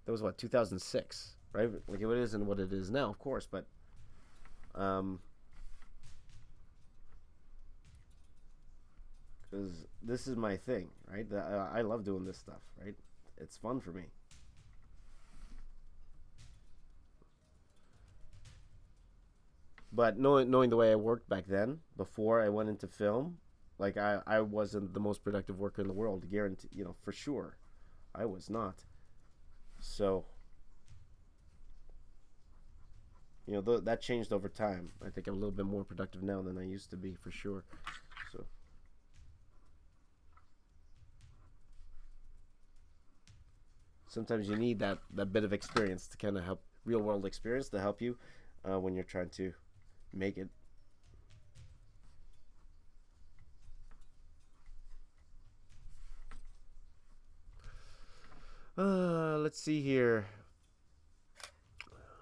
was what 2006, right? Like it isn't what it is now, of course, but because this is my thing, right? I love doing this stuff, right? It's fun for me. But knowing the way I worked back then, before I went into film, like I wasn't the most productive worker in the world, guarantee, for sure, I was not. So that changed over time. I think I'm a little bit more productive now than I used to be, for sure. So sometimes you need that bit of experience to kind of help, real world experience to help you when you're trying to make it. Let's see here.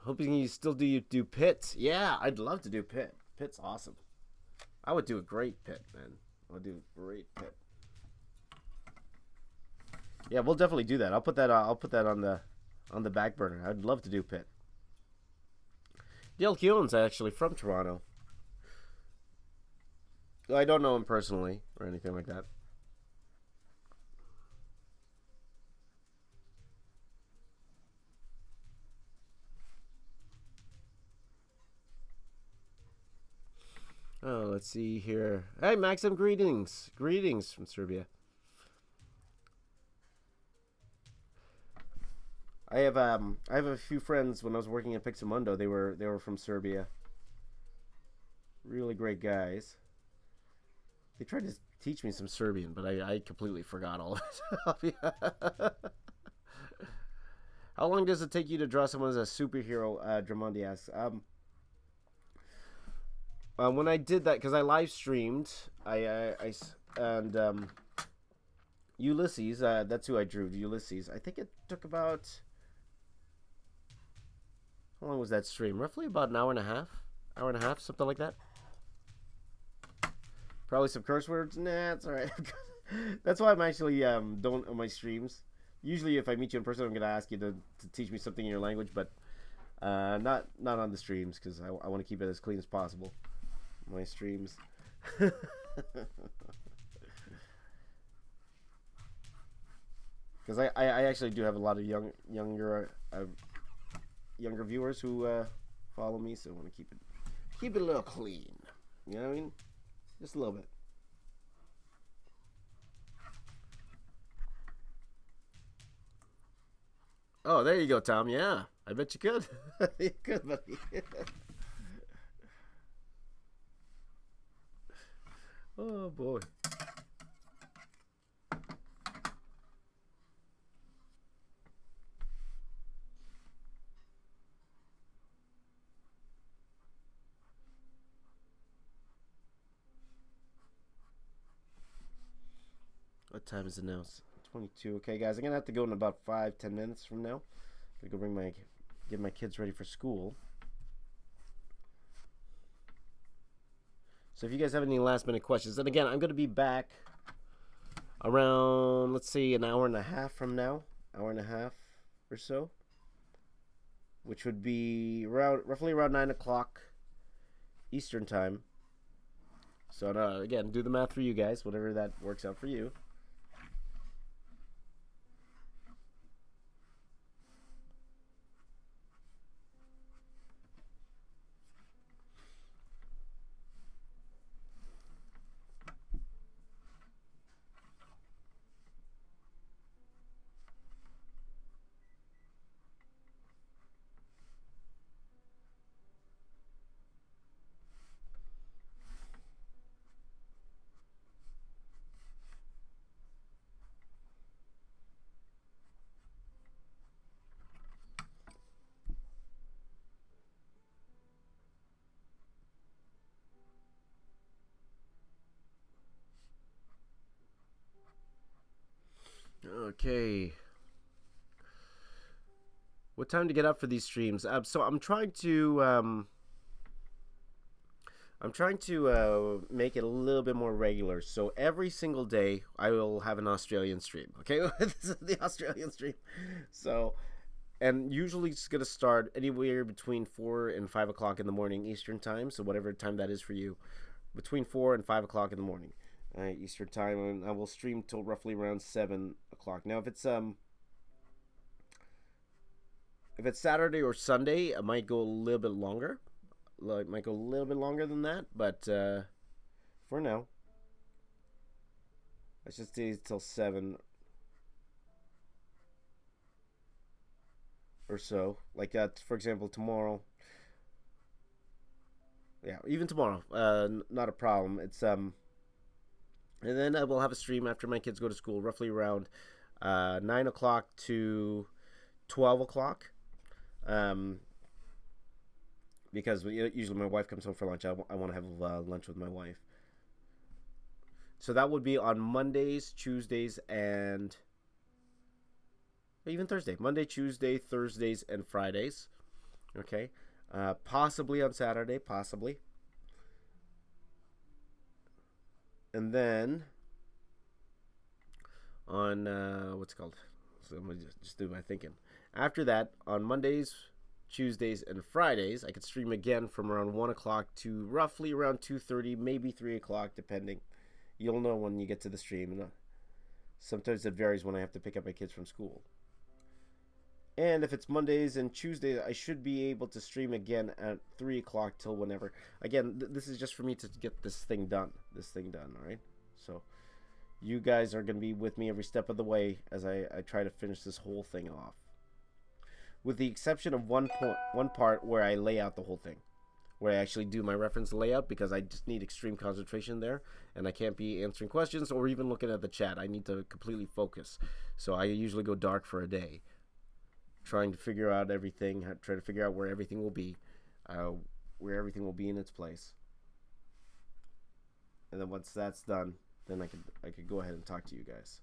Hoping you still do Pit. Yeah, I'd love to do Pit. Pit's awesome. I would do a great Pit, man. I would do a great Pit. Yeah, we'll definitely do that. I'll put that on the back burner. I'd love to do Pit. Dale Keelan's actually from Toronto. I don't know him personally or anything like that. Oh, let's see here. Hey, Maxim, greetings. Greetings from Serbia. I have a few friends when I was working at Pixamundo. They were from Serbia. really great guys. They tried to teach me some Serbian, but I completely forgot all of it. How long does it take you to draw someone as a superhero? Dramondi asks. When I did that, because I live streamed, and Ulysses. That's who I drew. Ulysses. I think it took about. How long was that stream? Roughly about an hour and a half. Hour and a half, something like that. Probably some curse words. Nah, it's alright. That's why I'm actually don't on my streams. Usually, if I meet you in person, I'm gonna ask you to teach me something in your language, but not on the streams because I want to keep it as clean as possible. My streams. Because I actually do have a lot of younger viewers who follow me, so I want to keep it a little clean. You know what I mean? Just a little bit. Oh, there you go, Tom. Yeah, I bet you could. You could, buddy. Oh boy. What time is it now? It's 22. Okay, guys, I'm gonna have to go in about 5-10 minutes from now. I'm gonna go get my kids ready for school. So if you guys have any last minute questions, and again, I'm gonna be back around, let's see, an hour and a half from now, hour and a half or so, which would be roughly around 9 o'clock Eastern time. So again, do the math for you guys, whatever that works out for you. Okay. What time to get up for these streams? So I'm trying to make it a little bit more regular. So every single day I will have an Australian stream. Okay, this is the Australian stream. So, and usually it's gonna start anywhere between 4 and 5 o'clock in the morning Eastern time. So whatever time that is for you, between 4 and 5 o'clock in the morning Eastern time, and I will stream till roughly around 7 o'clock. Now, if it's Saturday or Sunday, it might go a little bit longer. It might go a little bit longer than that, but for now, let's just stay till 7 or so. Like that, for example, tomorrow. Yeah, even tomorrow, not a problem. It's and then I will have a stream after my kids go to school, roughly around 9 o'clock to 12 o'clock. Because usually my wife comes home for lunch. I want to have lunch with my wife. So that would be on Mondays, Tuesdays, and even Thursday. Monday, Tuesday, Thursdays, and Fridays. Okay. Possibly on Saturday, possibly. And then on what's it called? So I'm gonna just do my thinking. After that, on Mondays, Tuesdays, and Fridays, I could stream again from around 1 o'clock to roughly around 2:30, maybe 3 o'clock, depending. You'll know when you get to the stream. Sometimes it varies when I have to pick up my kids from school. And if it's Mondays and Tuesdays, I should be able to stream again at 3 o'clock till whenever. Again, this is just for me to get this thing done. All right? So you guys are going to be with me every step of the way as I try to finish this whole thing off. With the exception of one part where I lay out the whole thing. where I actually do my reference layout, because I just need extreme concentration there, and I can't be answering questions or even looking at the chat. I need to completely focus. So I usually go dark for a day, trying to figure out everything, try to figure out where everything will be, in its place. And then once that's done, then I could go ahead and talk to you guys.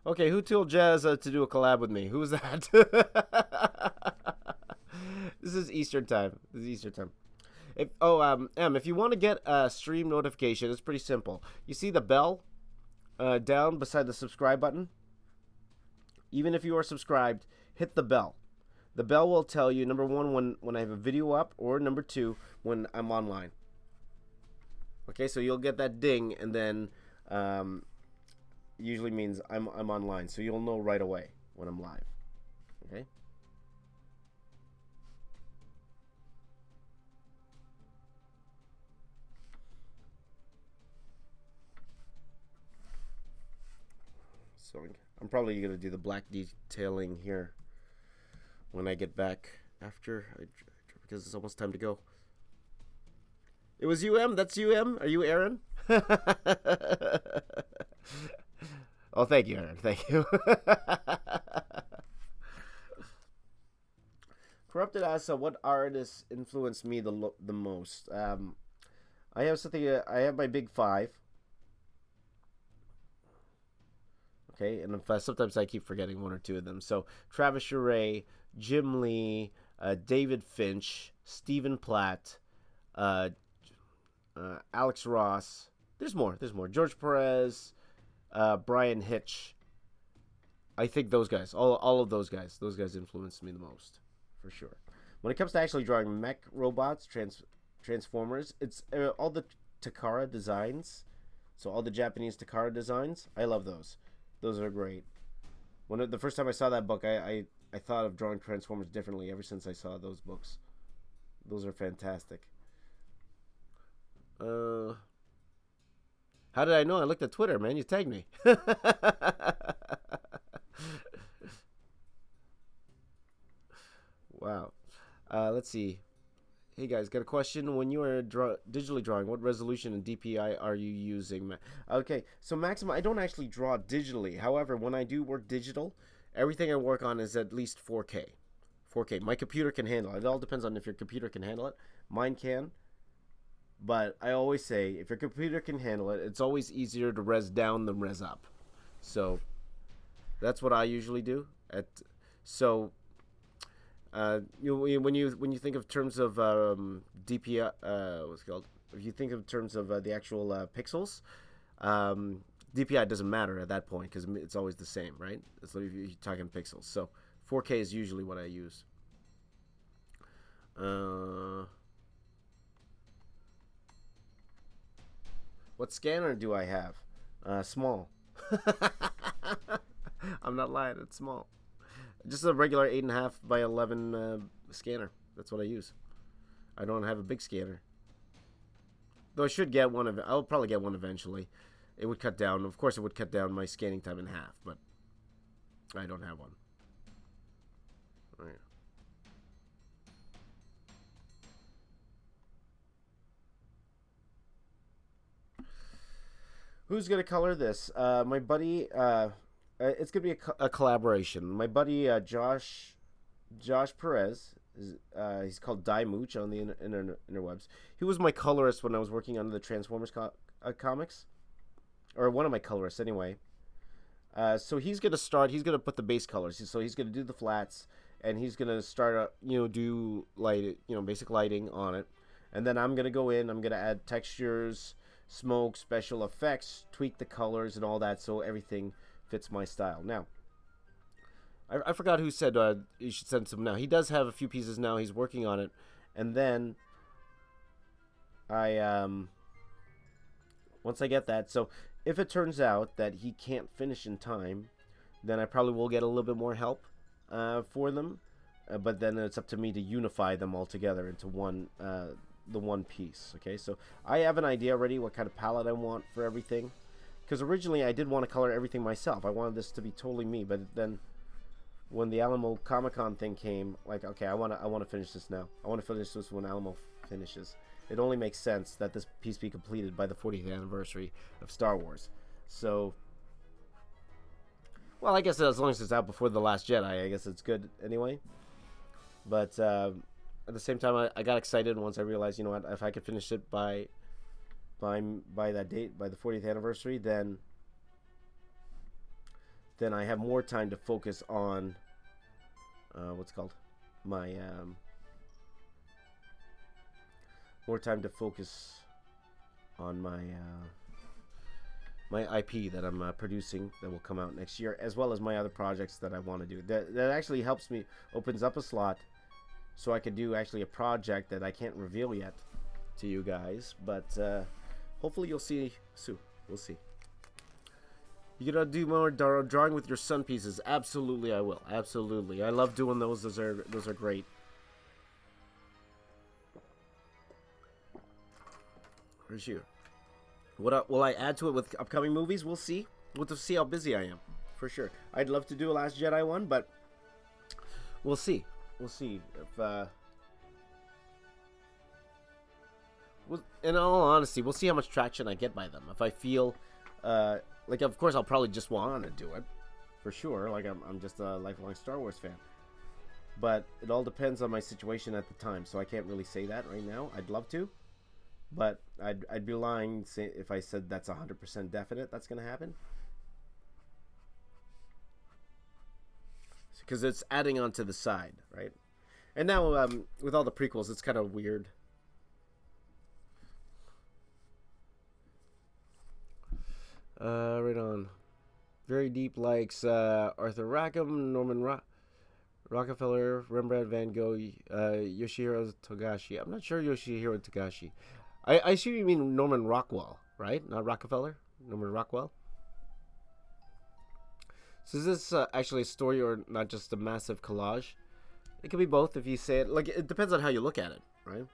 Okay, who told Jazz to do a collab with me? Who's that? This is Eastern time. If you want to get a stream notification, it's pretty simple. You see the bell down beside the subscribe button? Even if you are subscribed, hit the bell. The bell will tell you, number one, when I have a video up, or number two, when I'm online. Okay, so you'll get that ding, and then usually means I'm online, so you'll know right away when I'm live. Okay. So I'm probably gonna do the black detailing here when I get back because it's almost time to go. It was UM. That's UM. Are you Aaron? Oh, thank you, Aaron. Thank you. Corrupted asks, what artists influenced me the most? I have something. I have my big five. Okay, and sometimes I keep forgetting one or two of them. So Travis Charest, Jim Lee, David Finch, Stephen Platt, Alex Ross. There's more. George Perez, Brian Hitch. I think those guys, all of those guys influenced me the most, for sure. When it comes to actually drawing mech robots, Transformers, it's all the Takara designs. So all the Japanese Takara designs, I love those. Those are great. When the first time I saw that book, I thought of drawing Transformers differently ever since I saw those books. Those are fantastic. How did I know? I looked at Twitter, man. You tagged me. Wow. Let's see. Hey guys, got a question. When you are digitally drawing, what resolution and DPI are you using? Okay, so maximum, I don't actually draw digitally. However, when I do work digital, everything I work on is at least 4K. 4K. My computer can handle it. It all depends on if your computer can handle it. Mine can. But I always say, if your computer can handle it, it's always easier to res down than res up. So that's what I usually do. When you think of terms of DPI, what's it called? If you think of terms of the actual pixels, DPI doesn't matter at that point because it's always the same, right? It's like you're talking pixels. So 4K is usually what I use. What scanner do I have? Small. I'm not lying. It's small. Just a regular 8.5 by 11 scanner. That's what I use. I don't have a big scanner. Though I should get one. I'll probably get one eventually. It would cut down. Of course, it would cut down my scanning time in half, but I don't have one. All right. Who's gonna color this? My buddy. It's gonna be a collaboration. My buddy Josh Perez. He's called Die Mooch on the interwebs. He was my colorist when I was working on the Transformers comics, or one of my colorists anyway. So he's gonna start. He's gonna put the base colors. So he's gonna do the flats, and he's gonna start. Do light. Basic lighting on it, and then I'm gonna go in. I'm gonna add textures, smoke, special effects, tweak the colors and all that, so everything fits my style. Now, I forgot who said you should send some now. He does have a few pieces now. He's working on it. And then once I get that, so if it turns out that he can't finish in time, then I probably will get a little bit more help for them. But then it's up to me to unify them all together into one the one piece. Okay, so I have an idea already what kind of palette I want for everything. Because originally I did want to color everything myself. I wanted this to be totally me, but then when the Alamo Comic-Con thing came, like, okay, I want to finish this now. I want to finish this when Alamo finishes. It only makes sense that this piece be completed by the 40th anniversary of Star Wars. So, well, I guess as long as it's out before The Last Jedi, I guess it's good anyway. But at the same time, I got excited once I realized, you know what, if I could finish it by that date, by the 40th anniversary, then I have more time to focus on my more time to focus on my IP that I'm producing that will come out next year, as well as my other projects that I want to do. That actually helps me, opens up a slot so I could do actually a project that I can't reveal yet to you guys, but hopefully you'll see soon. We'll see. You gonna do more drawing with your sun pieces? Absolutely, I will. Absolutely, I love doing those. Those are great. Where's you? What will I add to it with upcoming movies? We'll see. We'll have to see how busy I am, for sure. I'd love to do a Last Jedi one, but we'll see. We'll see if. In all honesty, we'll see how much traction I get by them. If I feel, like, of course, I'll probably just want to do it, for sure. Like, I'm just a lifelong Star Wars fan. But it all depends on my situation at the time, so I can't really say that right now. I'd love to, but I'd be lying if I said that's 100% definite that's going to happen. Because it's adding on to the side, right? And now, with all the prequels, it's kind of weird. Right on. Very Deep likes Arthur Rackham, Norman Rockefeller, Rembrandt, Van Gogh, Yoshihiro Togashi. I'm not sure Yoshihiro Togashi. I assume you mean Norman Rockwell, right? Not Rockefeller? Norman Rockwell? So is this actually a story or not just a massive collage? It could be both if you say it. Like, it depends on how you look at it, right?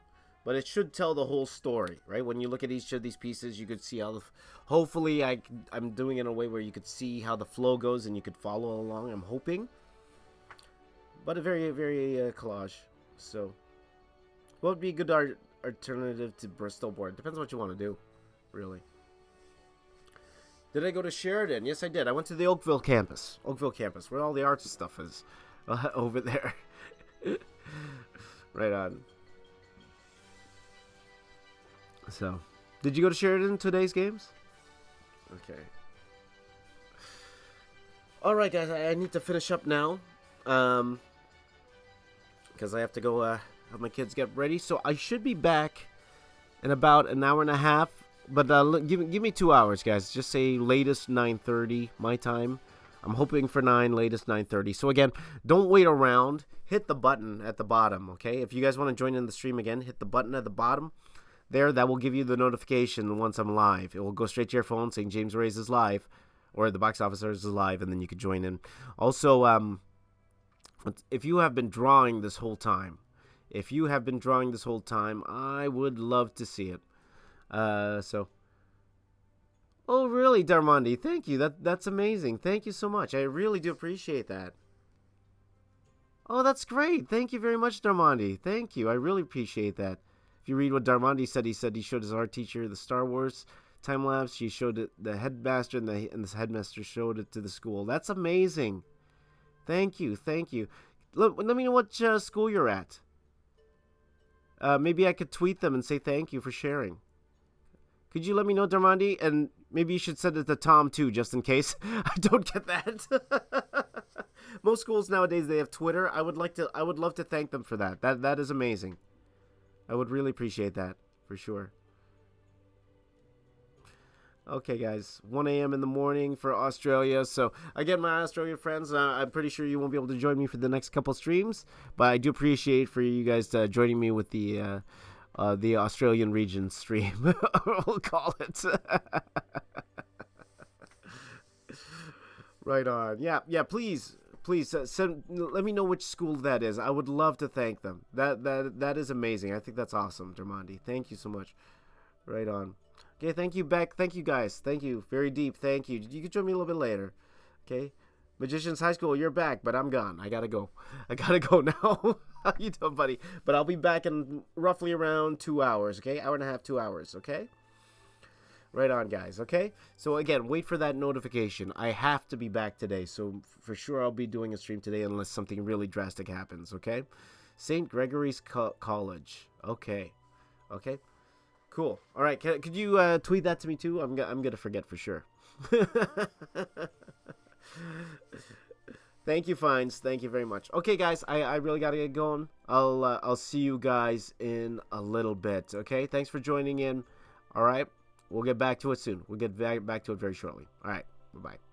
But it should tell the whole story, right? When you look at each of these pieces, you could see how hopefully I'm doing it in a way where you could see how the flow goes and you could follow along, I'm hoping. But a very, very collage. So, what would be a good alternative to Bristol board? Depends on what you want to do, really. Did I go to Sheridan? Yes, I did. I went to the Oakville campus. Where all the arts stuff is. Over there. Right on. So, did you go to Sheridan today's games? Okay. Alright, guys, I need to finish up now. Because I have to go help my kids get ready. So, I should be back in about an hour and a half. But give me 2 hours, guys. Just say latest 9:30 my time. I'm hoping for 9, latest 9:30. So, again, don't wait around. Hit the button at the bottom, okay? If you guys want to join in the stream again, hit the button at the bottom. There, that will give you the notification once I'm live. It will go straight to your phone saying James Reyes is live, or the Box Officers is live, and then you can join in. Also, if you have been drawing this whole time, I would love to see it. Oh, really, Darmondi? Thank you. That's amazing. Thank you so much. I really do appreciate that. Oh, that's great. Thank you very much, Darmondi. Thank you. I really appreciate that. If you read what Darmondi said he showed his art teacher the Star Wars time lapse. She showed it the headmaster, and the headmaster showed it to the school. That's amazing. Thank you. Let me know what school you're at. Maybe I could tweet them and say thank you for sharing. Could you let me know, Darmondi? And maybe you should send it to Tom too, just in case I don't get that. Most schools nowadays, they have Twitter. I would love to thank them for that. That is amazing. I would really appreciate that, for sure. Okay, guys. 1 a.m. in the morning for Australia. So, again, my Australian friends, I'm pretty sure you won't be able to join me for the next couple streams. But I do appreciate for you guys joining me with the Australian region stream. We'll call it. Right on. Yeah, please please let me know which school that is. I would love to thank them. That is amazing. I think that's awesome, Dermandi. Thank you so much. Right on. Okay, thank you, Beck. Thank you, guys. Thank you. Very deep. Thank you. You can join me a little bit later. Okay. Magicians High School, you're back, but I'm gone. I gotta go. I gotta go now. How you doing, buddy? But I'll be back in roughly around 2 hours, okay? Hour and a half, 2 hours, okay? Right on, guys, okay? So, again, wait for that notification. I have to be back today, so for sure I'll be doing a stream today unless something really drastic happens, okay? St. Gregory's College. Okay. Okay. Cool. All right, could you tweet that to me, too? I'm gonna forget for sure. Thank you, Fines. Thank you very much. Okay, guys, I really gotta get going. I'll see you guys in a little bit. Okay, thanks for joining in. All right, we'll get back to it soon. We'll get back to it very shortly. All right, bye bye.